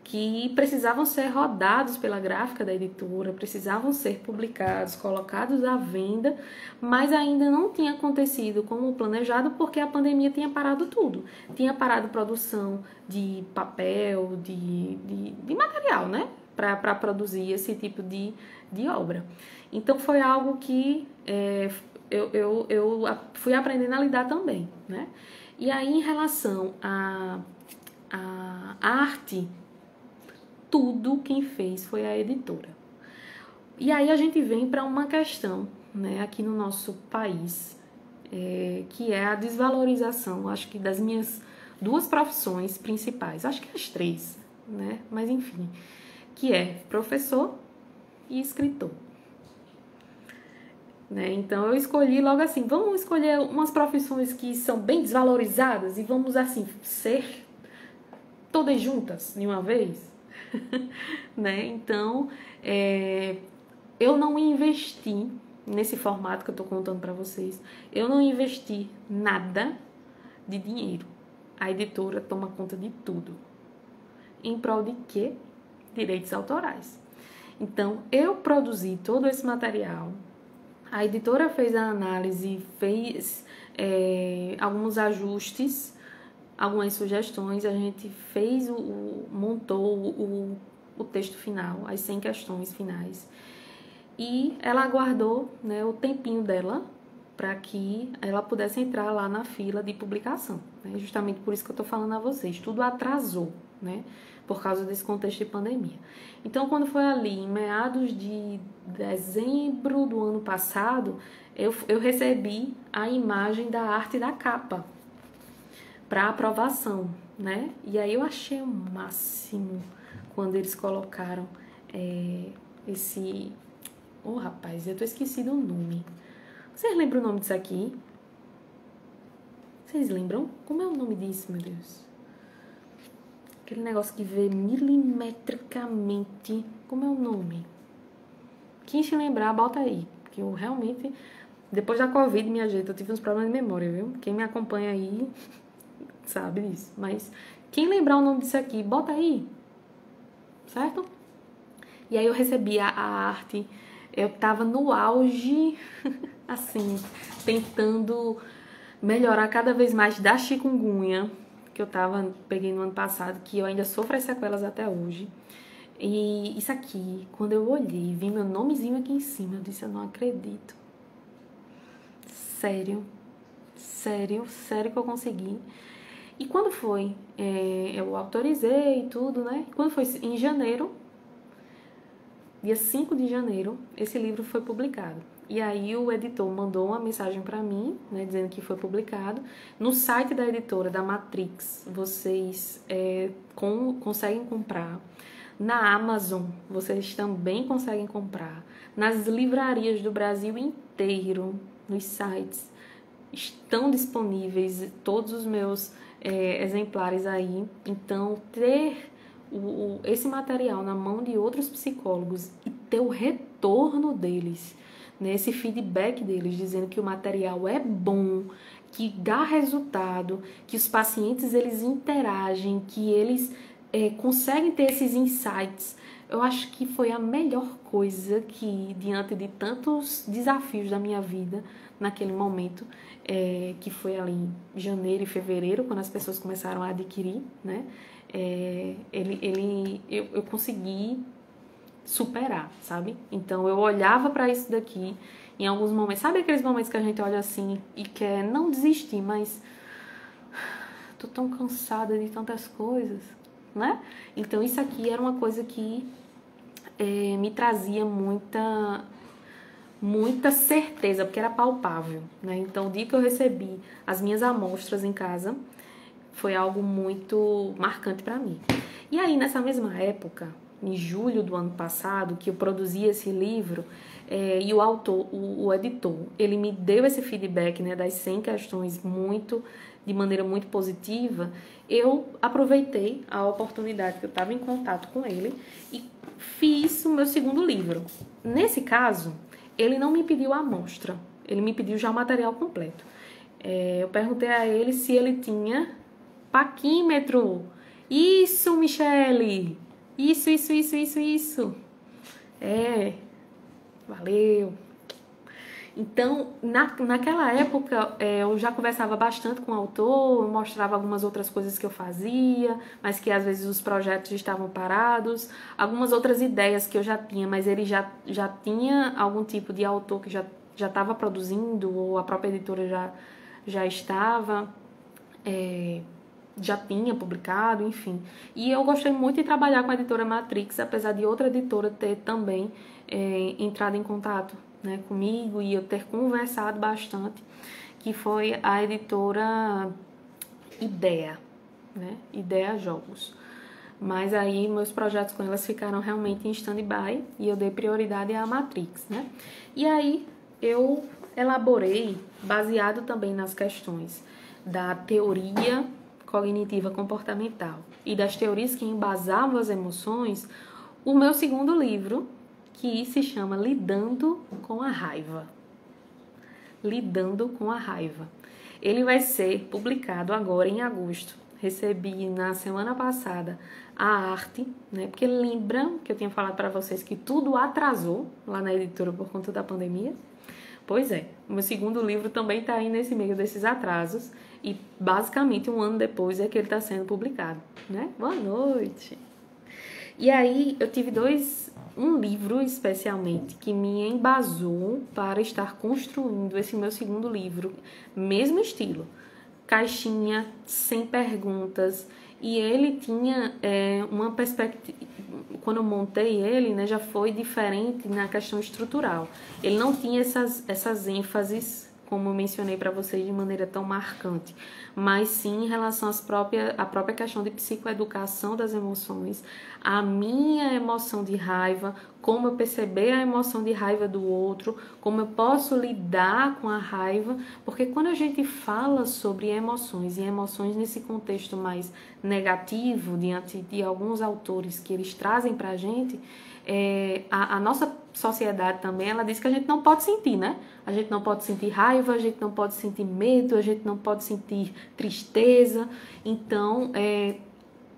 que precisavam ser rodados pela gráfica da editora, precisavam ser publicados, colocados à venda, mas ainda não tinha acontecido como planejado porque a pandemia tinha parado tudo. Tinha parado produção de papel, de material, né, para produzir esse tipo de obra. Então foi algo que eu fui aprendendo a lidar também, né? E aí, em relação à arte, tudo quem fez foi a editora. E aí a gente vem para uma questão, né, aqui no nosso país, que é a desvalorização, acho que das minhas duas profissões principais, acho que as três, né? Mas enfim, que é professor e escritor. Né? Então eu escolhi logo assim, vamos escolher umas profissões que são bem desvalorizadas e vamos assim ser todas juntas de uma vez. Né? Então eu não investi nesse formato que eu estou contando para vocês, eu não investi nada de dinheiro. A editora toma conta de tudo. Em prol de quê? Direitos autorais. Então eu produzi todo esse material. A editora fez a análise, fez alguns ajustes, algumas sugestões, a gente montou o texto final, as 100 questões finais. E ela aguardou, né, o tempinho dela para que ela pudesse entrar lá na fila de publicação. Né? Justamente por isso que eu estou falando a vocês. Tudo atrasou, né? Por causa desse contexto de pandemia. Então, quando foi ali, em meados de dezembro do ano passado, eu recebi a imagem da arte da capa para aprovação, né? E aí eu achei o máximo quando eles colocaram esse... Oh, rapaz, eu tô esquecido o nome. Vocês lembram o nome disso aqui? Vocês lembram? Como é o nome disso, meu Deus? Aquele negócio que vê milimetricamente. Como é o nome? Quem se lembrar, bota aí. Porque eu realmente... Depois da Covid, minha gente, eu tive uns problemas de memória, viu? Quem me acompanha aí sabe disso. Mas quem lembrar o nome disso aqui, bota aí. Certo? E aí eu recebi a arte... Eu tava no auge, assim, tentando melhorar cada vez mais da chikungunya, que eu peguei no ano passado, que eu ainda sofro as sequelas até hoje. E isso aqui, quando eu olhei, vi meu nomezinho aqui em cima, eu disse, eu não acredito. Sério que eu consegui. E quando foi? Eu autorizei e tudo, né? Quando foi? Em janeiro, dia 5 de janeiro, esse livro foi publicado. E aí o editor mandou uma mensagem para mim, né, dizendo que foi publicado. No site da editora, da Matrix, vocês conseguem comprar. Na Amazon, vocês também conseguem comprar. Nas livrarias do Brasil inteiro, nos sites, estão disponíveis todos os meus exemplares aí. Então, ter esse material na mão de outros psicólogos e ter o retorno deles, né, esse feedback deles, dizendo que o material é bom, que dá resultado, que os pacientes eles interagem, que eles conseguem ter esses insights. Eu acho que foi a melhor coisa que, diante de tantos desafios da minha vida, naquele momento, que foi ali em janeiro e fevereiro, quando as pessoas começaram a adquirir, né? Eu consegui superar, sabe? Então eu olhava para isso daqui em alguns momentos, sabe aqueles momentos que a gente olha assim e quer não desistir, mas tô tão cansada de tantas coisas, né? Então isso aqui era uma coisa que me trazia muita certeza, porque era palpável, né? Então o dia que eu recebi as minhas amostras em casa foi algo muito marcante para mim. E aí nessa mesma época, em julho do ano passado, que eu produzi esse livro, e o autor, o editor, ele me deu esse feedback, né, das 100 questões de maneira muito positiva. Eu aproveitei a oportunidade que eu estava em contato com ele e fiz o meu segundo livro. Nesse caso, ele não me pediu a amostra, ele me pediu já o material completo. Eu perguntei a ele se ele tinha paquímetro. Isso, Michele! Isso. Valeu! Então, naquela época, eu já conversava bastante com o autor, eu mostrava algumas outras coisas que eu fazia, mas que às vezes os projetos estavam parados, algumas outras ideias que eu já tinha, mas ele já tinha algum tipo de autor que já estava produzindo, ou a própria editora já estava, já tinha publicado, enfim. E eu gostei muito de trabalhar com a editora Matrix, apesar de outra editora ter também entrado em contato, né, comigo e eu ter conversado bastante, que foi a editora Ideia, né, Ideia Jogos. Mas aí meus projetos com elas ficaram realmente em stand-by e eu dei prioridade à Matrix, né. E aí eu elaborei, baseado também nas questões da teoria cognitiva comportamental e das teorias que embasavam as emoções, o meu segundo livro, que se chama Lidando com a Raiva. Lidando com a Raiva. Ele vai ser publicado agora em agosto. Recebi na semana passada a arte, né? Porque lembra que eu tinha falado para vocês que tudo atrasou lá na editora por conta da pandemia? Pois é, o meu segundo livro também está aí nesse meio desses atrasos e basicamente um ano depois é que ele está sendo publicado, né? Boa noite! E aí eu tive um livro especialmente que me embasou para estar construindo esse meu segundo livro, mesmo estilo, caixinha, sem perguntas, e ele tinha uma perspectiva, quando eu montei ele, né, já foi diferente na questão estrutural. Ele não tinha essas ênfases, como eu mencionei para vocês, de maneira tão marcante, mas sim em relação à própria questão de psicoeducação das emoções, a minha emoção de raiva, como eu perceber a emoção de raiva do outro, como eu posso lidar com a raiva, porque quando a gente fala sobre emoções, e emoções nesse contexto mais negativo, diante de alguns autores que eles trazem pra gente, a nossa sociedade também, ela diz que a gente não pode sentir, né? A gente não pode sentir raiva, a gente não pode sentir medo, a gente não pode sentir tristeza. Então,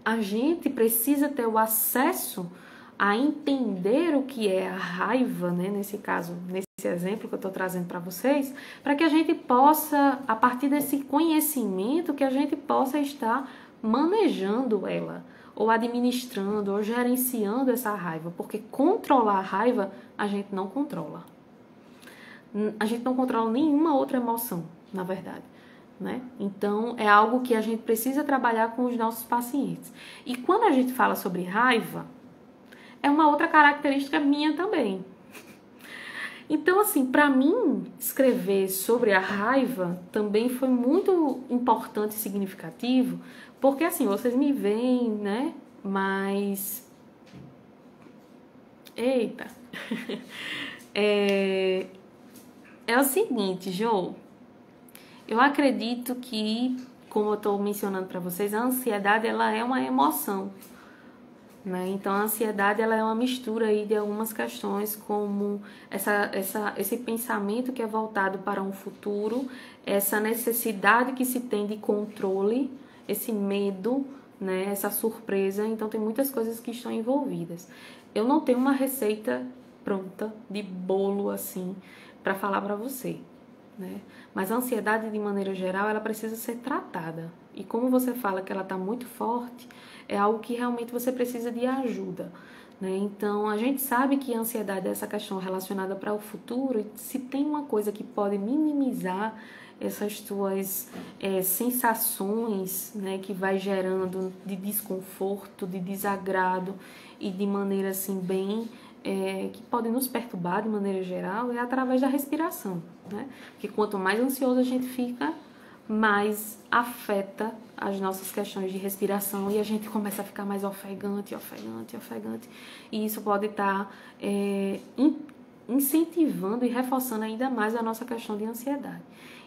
a gente precisa ter o acesso a entender o que é a raiva, né? Nesse caso, nesse exemplo que eu estou trazendo para vocês, para que a gente possa, a partir desse conhecimento, que a gente possa estar manejando ela, ou administrando, ou gerenciando essa raiva, porque controlar a raiva a gente não controla. A gente não controla nenhuma outra emoção, na verdade, né? Então, é algo que a gente precisa trabalhar com os nossos pacientes. E quando a gente fala sobre raiva, é uma outra característica minha também. Então, assim, para mim, escrever sobre a raiva também foi muito importante e significativo, porque, assim, vocês me veem, né? Mas... Eita! É o seguinte, Jo. Eu acredito que, como eu estou mencionando para vocês, a ansiedade, ela é uma emoção, né? Então, a ansiedade, ela é uma mistura aí de algumas questões, como esse pensamento que é voltado para um futuro, essa necessidade que se tem de controle, esse medo, né? Essa surpresa. Então, tem muitas coisas que estão envolvidas. Eu não tenho uma receita pronta de bolo, assim, para falar para você, né? Mas a ansiedade, de maneira geral, ela precisa ser tratada. E como você fala que ela está muito forte, é algo que realmente você precisa de ajuda, né? Então, a gente sabe que a ansiedade é essa questão relacionada para o futuro, e se tem uma coisa que pode minimizar essas tuas sensações, né, que vai gerando de desconforto, de desagrado e de maneira assim bem que pode nos perturbar de maneira geral, é através da respiração, né? Porque quanto mais ansioso a gente fica, mais afeta as nossas questões de respiração e a gente começa a ficar mais ofegante. E isso pode estar incentivando e reforçando ainda mais a nossa questão de ansiedade.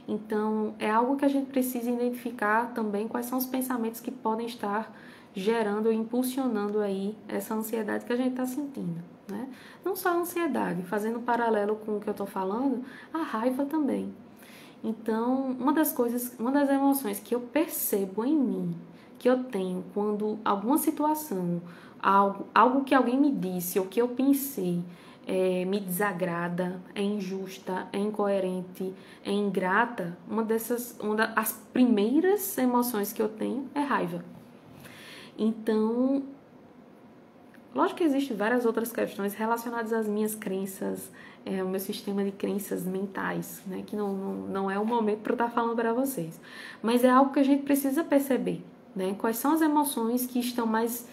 Então, é algo que a gente precisa identificar também quais são os pensamentos que podem estar gerando ou impulsionando aí essa ansiedade que a gente está sentindo, né? Não só a ansiedade, fazendo um paralelo com o que eu estou falando, a raiva também. Então, uma das emoções que eu percebo em mim, que eu tenho quando alguma situação, algo que alguém me disse ou que eu pensei, me desagrada, é injusta, é incoerente, é ingrata, as primeiras emoções que eu tenho é raiva. Então, lógico que existem várias outras questões relacionadas às minhas crenças, o meu sistema de crenças mentais, né, que não é o momento para eu estar falando para vocês. Mas é algo que a gente precisa perceber, né? Quais são as emoções que estão mais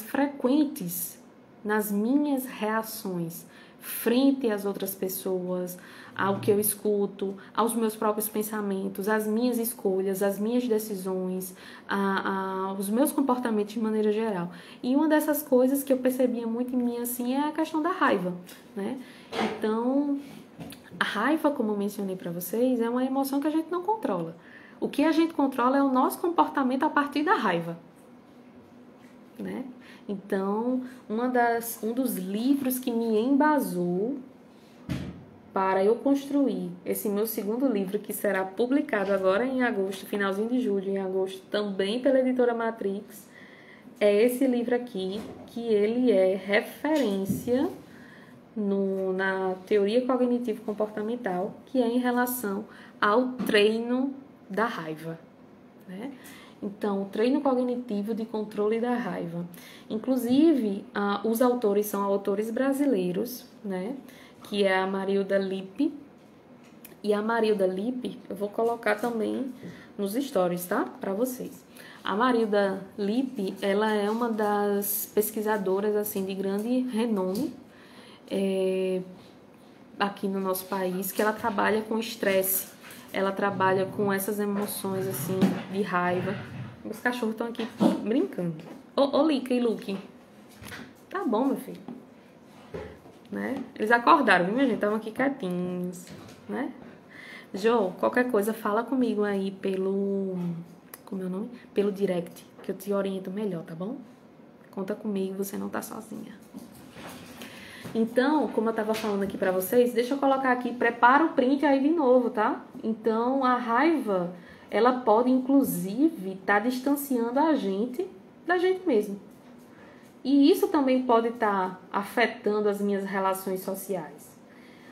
frequentes nas minhas reações frente às outras pessoas, ao que eu escuto, aos meus próprios pensamentos, às minhas escolhas, às minhas decisões, aos meus comportamentos de maneira geral. E uma dessas coisas que eu percebia muito em mim assim é a questão da raiva, né? Então, a raiva, como eu mencionei para vocês, é uma emoção que a gente não controla. O que a gente controla é o nosso comportamento a partir da raiva, né? Então, um dos livros que me embasou para eu construir esse meu segundo livro, que será publicado agora em agosto, finalzinho de julho, em agosto, também pela editora Matrix, é esse livro aqui, que ele é referência na teoria cognitivo-comportamental, que é em relação ao treino da raiva, né? Então, o treino cognitivo de controle da raiva. Inclusive, os autores são autores brasileiros, né? Que é a Marilda Lippe. E a Marilda Lippe, eu vou colocar também nos stories, tá? Para vocês. A Marilda Lippe, ela é uma das pesquisadoras, assim, de grande renome aqui no nosso país, que ela trabalha com estresse. Ela trabalha com essas emoções, assim, de raiva. Os cachorros estão aqui brincando. Ô, Lica e Luke. Tá bom, meu filho. Né? Eles acordaram, viu, minha gente? Estavam aqui quietinhos, né? Jô, qualquer coisa, fala comigo aí pelo... Como é o nome? Pelo direct, que eu te oriento melhor, tá bom? Conta comigo, você não tá sozinha. Então, como eu tava falando aqui pra vocês, deixa eu colocar aqui, prepara o print aí de novo, tá? Então, a raiva, ela pode, inclusive, estar distanciando a gente da gente mesmo. E isso também pode estar afetando as minhas relações sociais.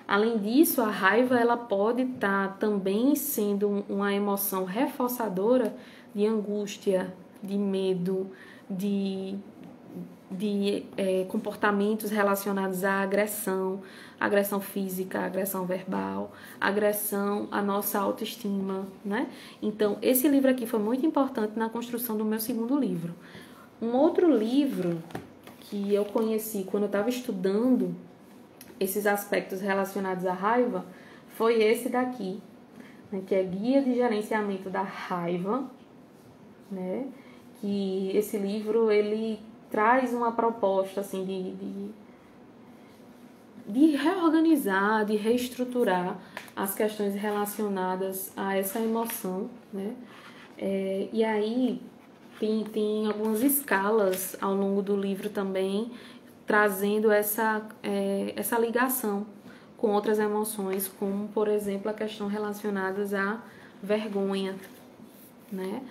Além disso, a raiva, ela pode estar também sendo uma emoção reforçadora de angústia, de medo, de comportamentos relacionados à agressão física, agressão verbal, agressão à nossa autoestima, né? Então, esse livro aqui foi muito importante na construção do meu segundo livro. Um outro livro que eu conheci quando eu estava estudando esses aspectos relacionados à raiva foi esse daqui, né, que é Guia de Gerenciamento da Raiva, né? Que esse livro, ele traz uma proposta assim de reorganizar, de reestruturar as questões relacionadas a essa emoção, né? E aí tem algumas escalas ao longo do livro também, trazendo essa ligação com outras emoções, como, por exemplo, a questão relacionada à vergonha, né?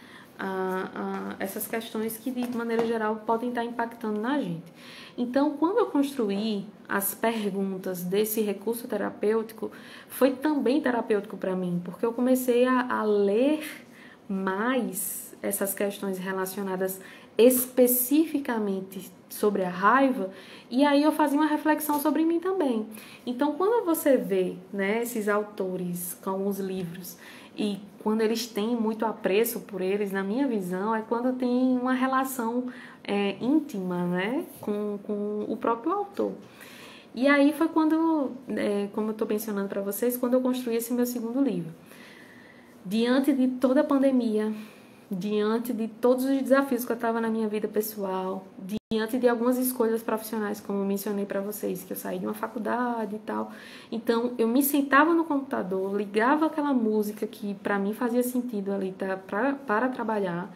Essas questões que, de maneira geral, podem estar impactando na gente. Então, quando eu construí as perguntas desse recurso terapêutico, foi também terapêutico para mim, porque eu comecei a ler mais essas questões relacionadas especificamente sobre a raiva, e aí eu fazia uma reflexão sobre mim também. Então, quando você vê, né, esses autores com os livros, e quando eles têm muito apreço por eles, na minha visão, é quando tem uma relação íntima, né, com o próprio autor. E aí foi quando, como eu estou mencionando para vocês, quando eu construí esse meu segundo livro. Diante de toda a pandemia, diante de todos os desafios que eu estava na minha vida pessoal, diante de algumas escolhas profissionais, como eu mencionei para vocês, que eu saí de uma faculdade e tal. Então, eu me sentava no computador, ligava aquela música que para mim fazia sentido ali para trabalhar,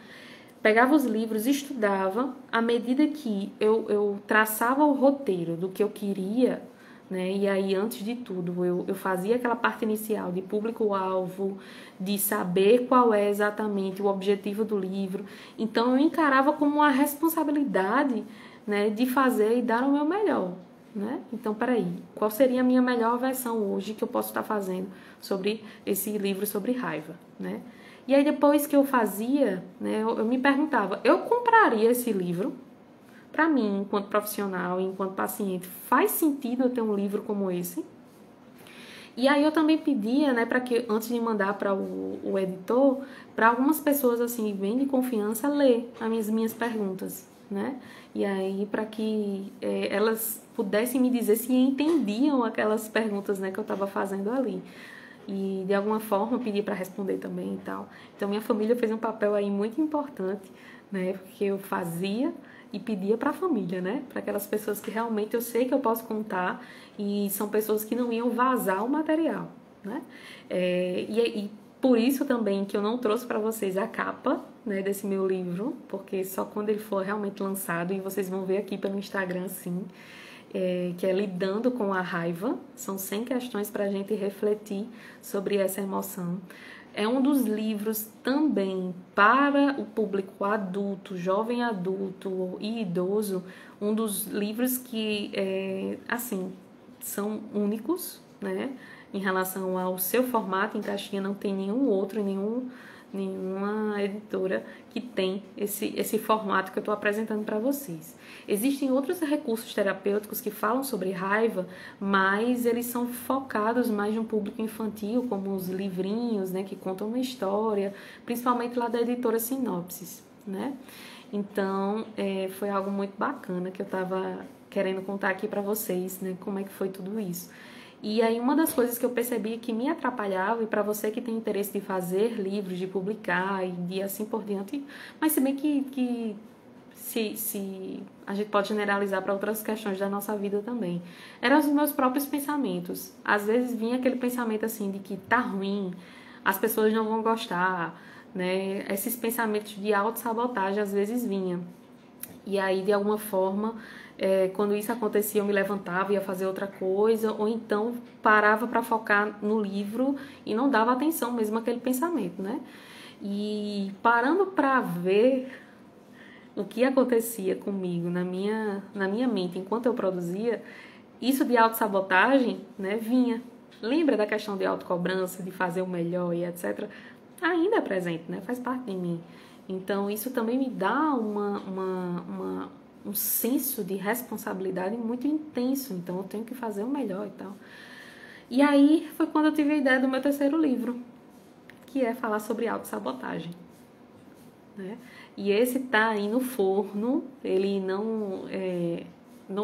pegava os livros, estudava, à medida que eu traçava o roteiro do que eu queria, né? E aí, antes de tudo, eu fazia aquela parte inicial de público-alvo, de saber qual é exatamente o objetivo do livro. Então, eu encarava como uma responsabilidade, né, de fazer e dar o meu melhor. Né? Então, peraí, qual seria a minha melhor versão hoje que eu posso estar fazendo sobre esse livro sobre raiva, né? E aí, depois que eu fazia, né, eu me perguntava, eu compraria esse livro? Para mim, enquanto profissional, enquanto paciente, faz sentido eu ter um livro como esse? E aí eu também pedia, né, para que antes de mandar para o editor, para algumas pessoas assim bem de confiança ler as minhas perguntas, né? E aí para que elas pudessem me dizer se entendiam aquelas perguntas, né, que eu estava fazendo ali. E de alguma forma pedir para responder também e tal. Então minha família fez um papel aí muito importante, né? Porque eu fazia e pedia para a família, né? Para aquelas pessoas que realmente eu sei que eu posso contar e são pessoas que não iam vazar o material, né? E por isso também que eu não trouxe para vocês a capa, né, desse meu livro, porque só quando ele for realmente lançado, e vocês vão ver aqui pelo Instagram, assim, que é Lidando com a Raiva. São 100 questões para a gente refletir sobre essa emoção. É um dos livros também para o público adulto, jovem adulto e idoso, um dos livros que, assim, são únicos, né? Em relação ao seu formato, em caixinha não tem nenhum outro, nenhuma editora que tem esse formato que eu estou apresentando para vocês. Existem outros recursos terapêuticos que falam sobre raiva, mas eles são focados mais no público infantil, como os livrinhos, né, que contam uma história, principalmente lá da editora Sinopsis, né? Então, foi algo muito bacana que eu estava querendo contar aqui para vocês, né, como é que foi tudo isso. E aí uma das coisas que eu percebi que me atrapalhava, e para você que tem interesse de fazer livros, de publicar e de assim por diante, mas se bem que se a gente pode generalizar para outras questões da nossa vida também, eram os meus próprios pensamentos. Às vezes vinha aquele pensamento assim de que tá ruim, as pessoas não vão gostar, né? Esses pensamentos de autossabotagem às vezes vinham. E aí, de alguma forma, quando isso acontecia, eu me levantava e ia fazer outra coisa, ou então parava para focar no livro e não dava atenção mesmo àquele pensamento, né? E parando para ver o que acontecia comigo na minha mente enquanto eu produzia, isso de autossabotagem, né, vinha. Lembra da questão de autocobrança, de fazer o melhor e etc? Ainda é presente, né? Faz parte de mim. Então, isso também me dá um senso de responsabilidade muito intenso. Então, eu tenho que fazer o melhor e tal. E aí, foi quando eu tive a ideia do meu terceiro livro, que é falar sobre autossabotagem, né? E esse tá aí no forno. Ele não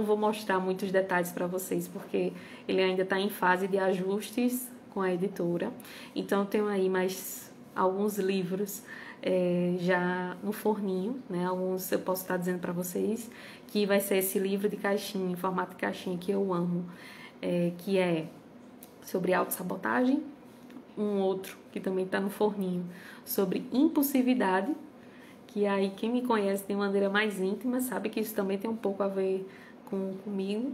vou mostrar muitos detalhes para vocês, porque ele ainda está em fase de ajustes com a editora. Então, eu tenho aí mais alguns livros já no forninho, né? Alguns eu posso estar dizendo para vocês que vai ser esse livro de caixinha, em formato de caixinha, que eu amo, que é sobre autossabotagem. Um outro que também está no forninho, sobre impulsividade, que aí quem me conhece de maneira mais íntima sabe que isso também tem um pouco a ver comigo.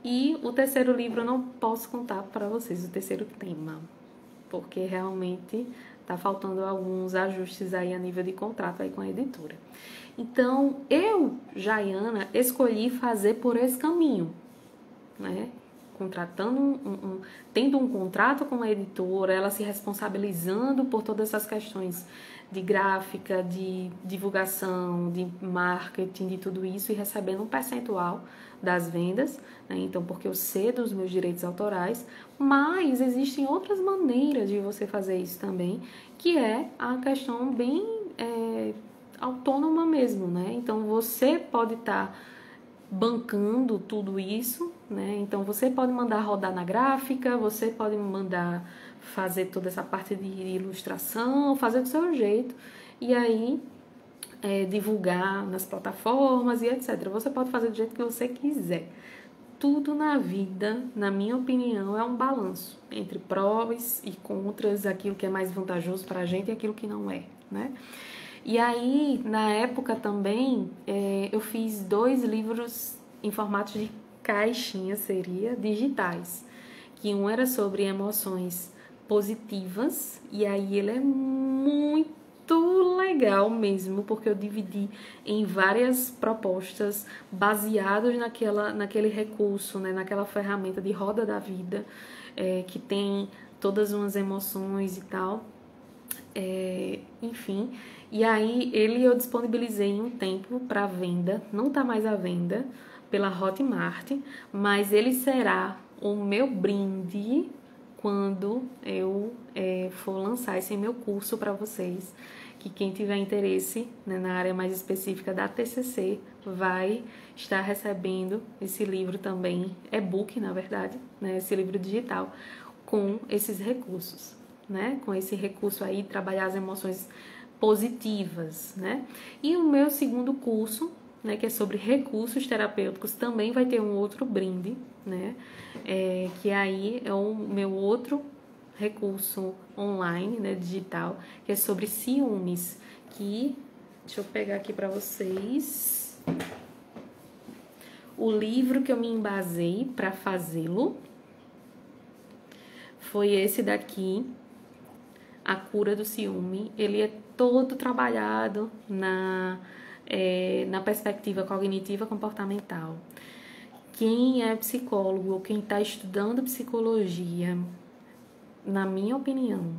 E o terceiro livro eu não posso contar para vocês, o terceiro tema, porque realmente tá faltando alguns ajustes aí a nível de contrato aí com a editora. Então, eu, Jaiana, escolhi fazer por esse caminho, né? contratando tendo um contrato com a editora, ela se responsabilizando por todas essas questões de gráfica, de divulgação, de marketing, de tudo isso e recebendo um percentual das vendas, né? Então, porque eu cedo os meus direitos autorais, mas existem outras maneiras de você fazer isso também, que é a questão bem autônoma mesmo, né? Então, você pode estar bancando tudo isso, né? Então, você pode mandar rodar na gráfica, você pode mandar fazer toda essa parte de ilustração, fazer do seu jeito, e aí divulgar nas plataformas e etc. Você pode fazer do jeito que você quiser. Tudo na vida, na minha opinião, é um balanço entre prós e contras, aquilo que é mais vantajoso para a gente e aquilo que não é, né? E aí, na época também, eu fiz 2 livros em formato de caixinha, seria, digitais. Que um era sobre emoções positivas, e aí ele é muito legal mesmo, porque eu dividi em várias propostas baseadas naquele recurso, né, naquela ferramenta de roda da vida, que tem todas umas emoções e tal. Enfim, e aí eu disponibilizei em um tempo para venda, não está mais à venda pela Hotmart, mas ele será o meu brinde quando eu for lançar esse meu curso para vocês, que quem tiver interesse, né, na área mais específica da TCC vai estar recebendo esse livro também, e-book na verdade, né, esse livro digital com esses recursos, né, com esse recurso aí, trabalhar as emoções positivas, né. E o meu segundo curso, né, que é sobre recursos terapêuticos, também vai ter um outro brinde, né, que aí é o meu outro recurso online, né, digital, que é sobre ciúmes, que, deixa eu pegar aqui para vocês, o livro que eu me embasei para fazê-lo foi esse daqui, A Cura do Ciúme. Ele é todo trabalhado na perspectiva cognitiva comportamental. Quem é psicólogo ou quem está estudando psicologia, na minha opinião,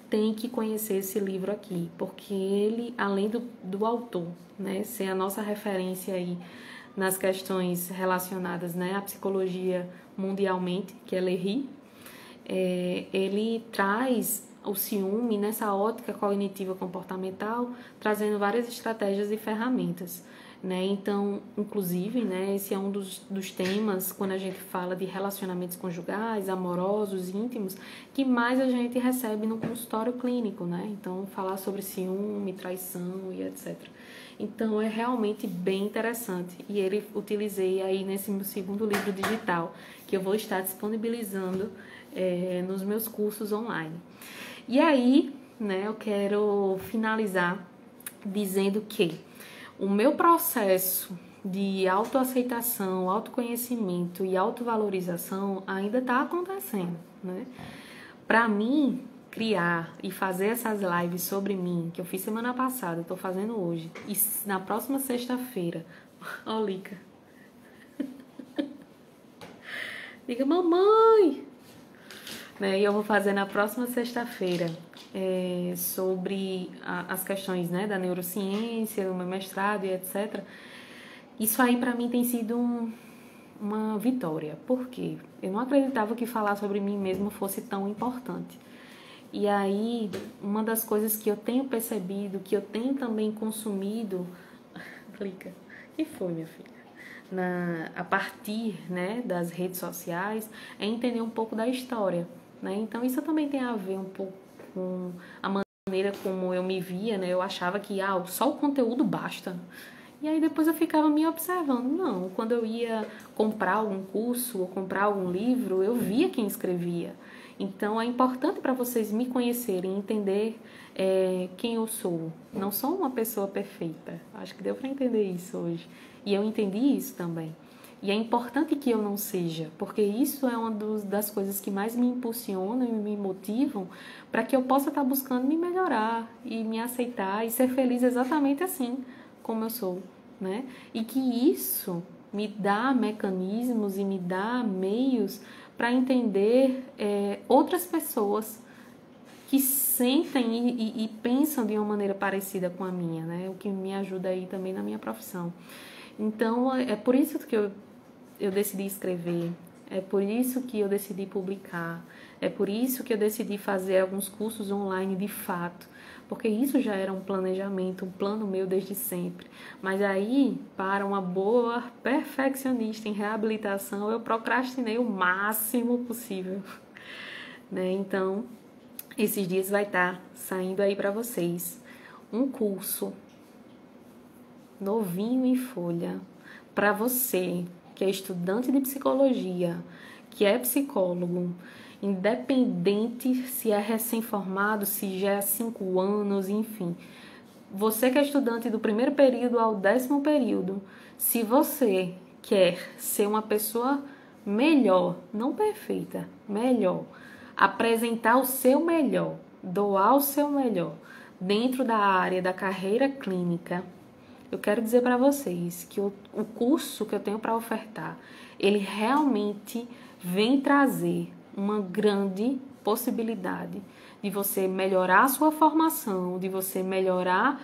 tem que conhecer esse livro aqui, porque ele, além do autor, né, ser a nossa referência aí nas questões relacionadas, né, à psicologia mundialmente, que é Léry, ele traz o ciúme nessa ótica cognitiva comportamental, trazendo várias estratégias e ferramentas, né? Então, inclusive, né, esse é um dos temas, quando a gente fala de relacionamentos conjugais, amorosos, íntimos, que mais a gente recebe no consultório clínico, né? Então, falar sobre ciúme, traição e etc. Então, é realmente bem interessante. E ele utilizei aí nesse meu segundo livro digital, que eu vou estar disponibilizando nos meus cursos online. E aí, né, eu quero finalizar dizendo que o meu processo de autoaceitação, autoconhecimento e autovalorização ainda está acontecendo, né? Para mim, criar e fazer essas lives sobre mim, que eu fiz semana passada, estou fazendo hoje, e na próxima sexta-feira, ó, Lica, diga mamãe, né? E eu vou fazer na próxima sexta-feira sobre as questões, né, da neurociência, do meu mestrado e etc. Isso aí para mim tem sido uma vitória, porque eu não acreditava que falar sobre mim mesmo fosse tão importante. E aí, uma das coisas que eu tenho percebido, que eu tenho também consumido, clica, que foi, minha filha? A partir, né, das redes sociais, é entender um pouco da história, né? Então isso também tem a ver um pouco com a maneira como eu me via, né? Eu achava que só o conteúdo basta. E aí depois eu ficava me observando. Não, quando eu ia comprar algum curso ou comprar algum livro, eu via quem escrevia. Então é importante para vocês me conhecerem, entender quem eu sou. Não sou uma pessoa perfeita. Acho que deu para entender isso hoje. E eu entendi isso também. E é importante que eu não seja, porque isso é uma das coisas que mais me impulsionam e me motivam para que eu possa estar buscando me melhorar e me aceitar e ser feliz exatamente assim como eu sou, né? E que isso me dá mecanismos e me dá meios para entender outras pessoas que sentem e pensam de uma maneira parecida com a minha, né? O que me ajuda aí também na minha profissão. Então, é por isso que eu decidi escrever, é por isso que eu decidi publicar, é por isso que eu decidi fazer alguns cursos online de fato, porque isso já era um planejamento, um plano meu desde sempre. Mas aí, para uma boa perfeccionista em reabilitação, eu procrastinei o máximo possível, né? Então, esses dias vai estar saindo aí para vocês um curso novinho em folha para você que é estudante de psicologia, que é psicólogo, independente se é recém-formado, se já é 5 anos, enfim. Você que é estudante do primeiro período ao 10º período, se você quer ser uma pessoa melhor, não perfeita, melhor, apresentar o seu melhor, doar o seu melhor dentro da área da carreira clínica, eu quero dizer para vocês que o curso que eu tenho para ofertar, ele realmente vem trazer uma grande possibilidade de você melhorar a sua formação, de você melhorar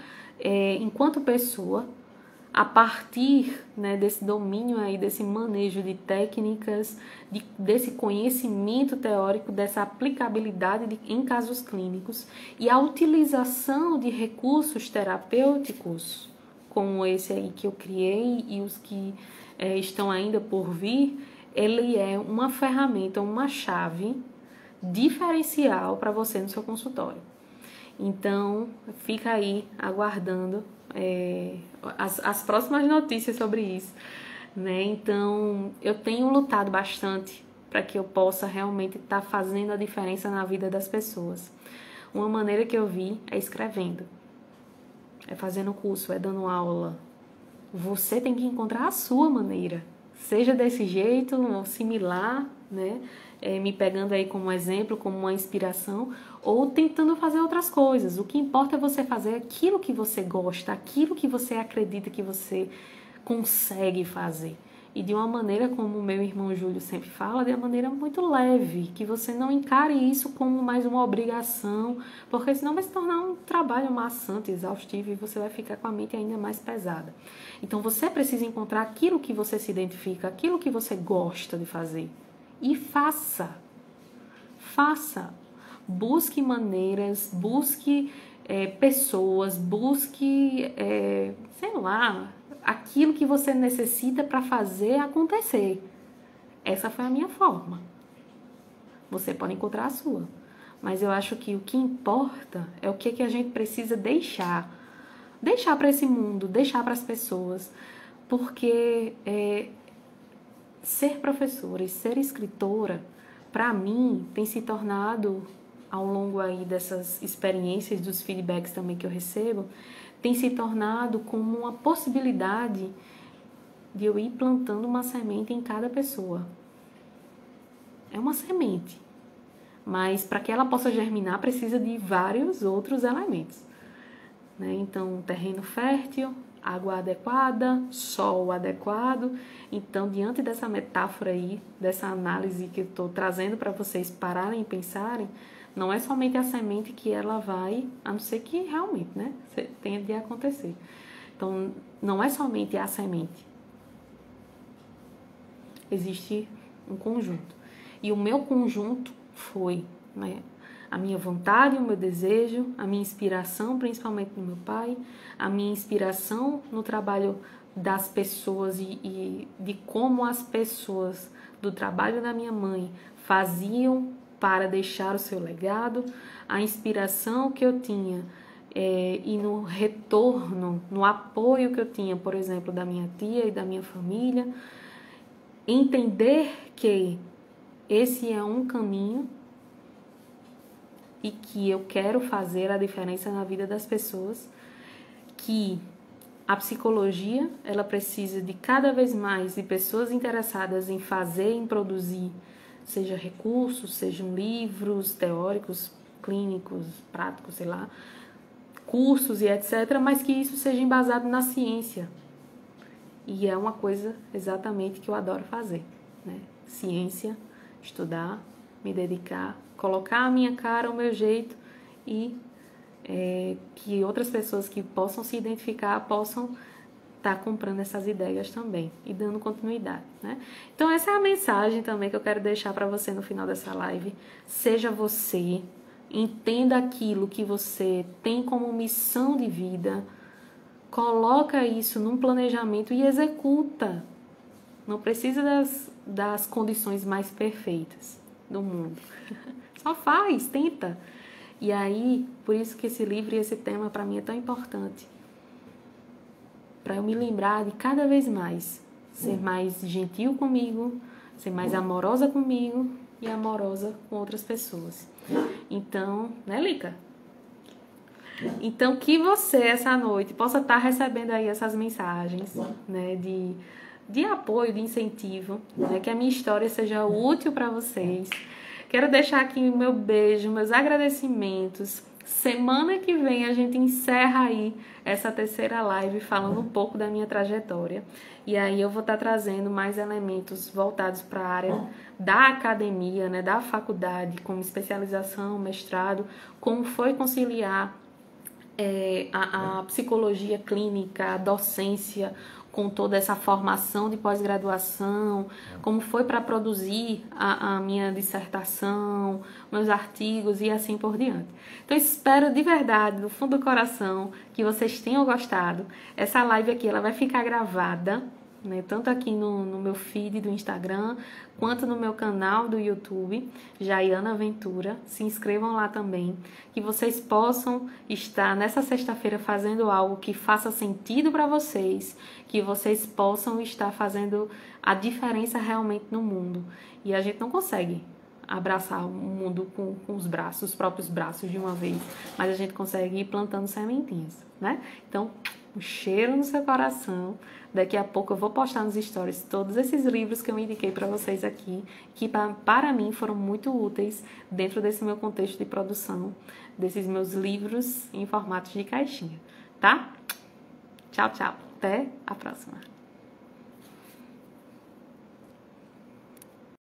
enquanto pessoa, a partir, né, desse domínio aí, desse manejo de técnicas, desse conhecimento teórico, dessa aplicabilidade em casos clínicos e a utilização de recursos terapêuticos, como esse aí que eu criei e os que estão ainda por vir, ele é uma ferramenta, uma chave diferencial para você no seu consultório. Então, fica aí aguardando as próximas notícias sobre isso, né? Então, eu tenho lutado bastante para que eu possa realmente estar fazendo a diferença na vida das pessoas. Uma maneira que eu vi é escrevendo, é fazendo curso, é dando aula. Você tem que encontrar a sua maneira, seja desse jeito ou similar, né? Me pegando aí como exemplo, como uma inspiração, ou tentando fazer outras coisas. O que importa é você fazer aquilo que você gosta, aquilo que você acredita que você consegue fazer. E de uma maneira, como o meu irmão Júlio sempre fala, de uma maneira muito leve, que você não encare isso como mais uma obrigação, porque senão vai se tornar um trabalho maçante, exaustivo, e você vai ficar com a mente ainda mais pesada. Então você precisa encontrar aquilo que você se identifica, aquilo que você gosta de fazer. E faça. Busque maneiras, busque pessoas, busque, sei lá, aquilo que você necessita para fazer acontecer. Essa foi a minha forma. Você pode encontrar a sua. Mas eu acho que o que importa é o que a gente precisa deixar. Deixar para esse mundo, deixar para as pessoas. Porque ser professora e ser escritora, para mim, tem se tornado, ao longo aí dessas experiências, dos feedbacks também que eu recebo, tem se tornado como uma possibilidade de eu ir plantando uma semente em cada pessoa. É uma semente, mas para que ela possa germinar precisa de vários outros elementos, né? Então, terreno fértil, água adequada, sol adequado. Então, diante dessa metáfora aí, dessa análise que eu estou trazendo para vocês pararem e pensarem, não é somente a semente que ela vai, a não ser que realmente, né, tenha de acontecer. Então, não é somente a semente. Existe um conjunto. E o meu conjunto foi, né, a minha vontade, o meu desejo, a minha inspiração, principalmente no meu pai, a minha inspiração no trabalho das pessoas e de como as pessoas do trabalho da minha mãe faziam para deixar o seu legado, a inspiração que eu tinha e no retorno, no apoio que eu tinha, por exemplo, da minha tia e da minha família, entender que esse é um caminho e que eu quero fazer a diferença na vida das pessoas, que a psicologia, ela precisa de cada vez mais de pessoas interessadas em fazer, em produzir, seja recursos, sejam livros teóricos, clínicos, práticos, sei lá, cursos e etc., mas que isso seja embasado na ciência E é uma coisa exatamente que eu adoro fazer, né? Ciência, estudar, me dedicar, colocar a minha cara, o meu jeito e que outras pessoas que possam se identificar possam estar comprando essas ideias também e dando continuidade, né? Então essa é a mensagem também que eu quero deixar para você no final dessa live. Seja você, entenda aquilo que você tem como missão de vida, coloca isso num planejamento e executa. Não precisa das condições mais perfeitas do mundo. Só faz, tenta. E aí, por isso que esse livro e esse tema para mim é tão importante. Para eu me lembrar de cada vez mais ser mais gentil comigo, ser mais amorosa comigo e amorosa com outras pessoas. Então, né, Lica? Então, que você essa noite possa estar recebendo aí essas mensagens, né, de apoio, de incentivo, né, que a minha história seja útil para vocês. Quero deixar aqui o meu beijo, meus agradecimentos. Semana que vem a gente encerra aí essa terceira live falando um pouco da minha trajetória. E aí eu vou estar trazendo mais elementos voltados para a área da academia, né, da faculdade, como especialização, mestrado, como foi conciliar a psicologia clínica, a docência, com toda essa formação de pós-graduação, como foi para produzir a minha dissertação, meus artigos e assim por diante. Então, espero de verdade, do fundo do coração, que vocês tenham gostado. Essa live aqui ela vai ficar gravada, né, tanto aqui no meu feed do Instagram, quanto no meu canal do YouTube, Jaiana Ventura. Se inscrevam lá também, que vocês possam estar nessa sexta-feira fazendo algo que faça sentido para vocês, que vocês possam estar fazendo a diferença realmente no mundo. E a gente não consegue abraçar o mundo com os próprios braços de uma vez, mas a gente consegue ir plantando sementinhas, né? Então, um cheiro no seu coração. Daqui a pouco eu vou postar nos stories todos esses livros que eu indiquei para vocês aqui, que para mim foram muito úteis dentro desse meu contexto de produção, desses meus livros em formatos de caixinha, tá? Tchau, tchau. Até a próxima.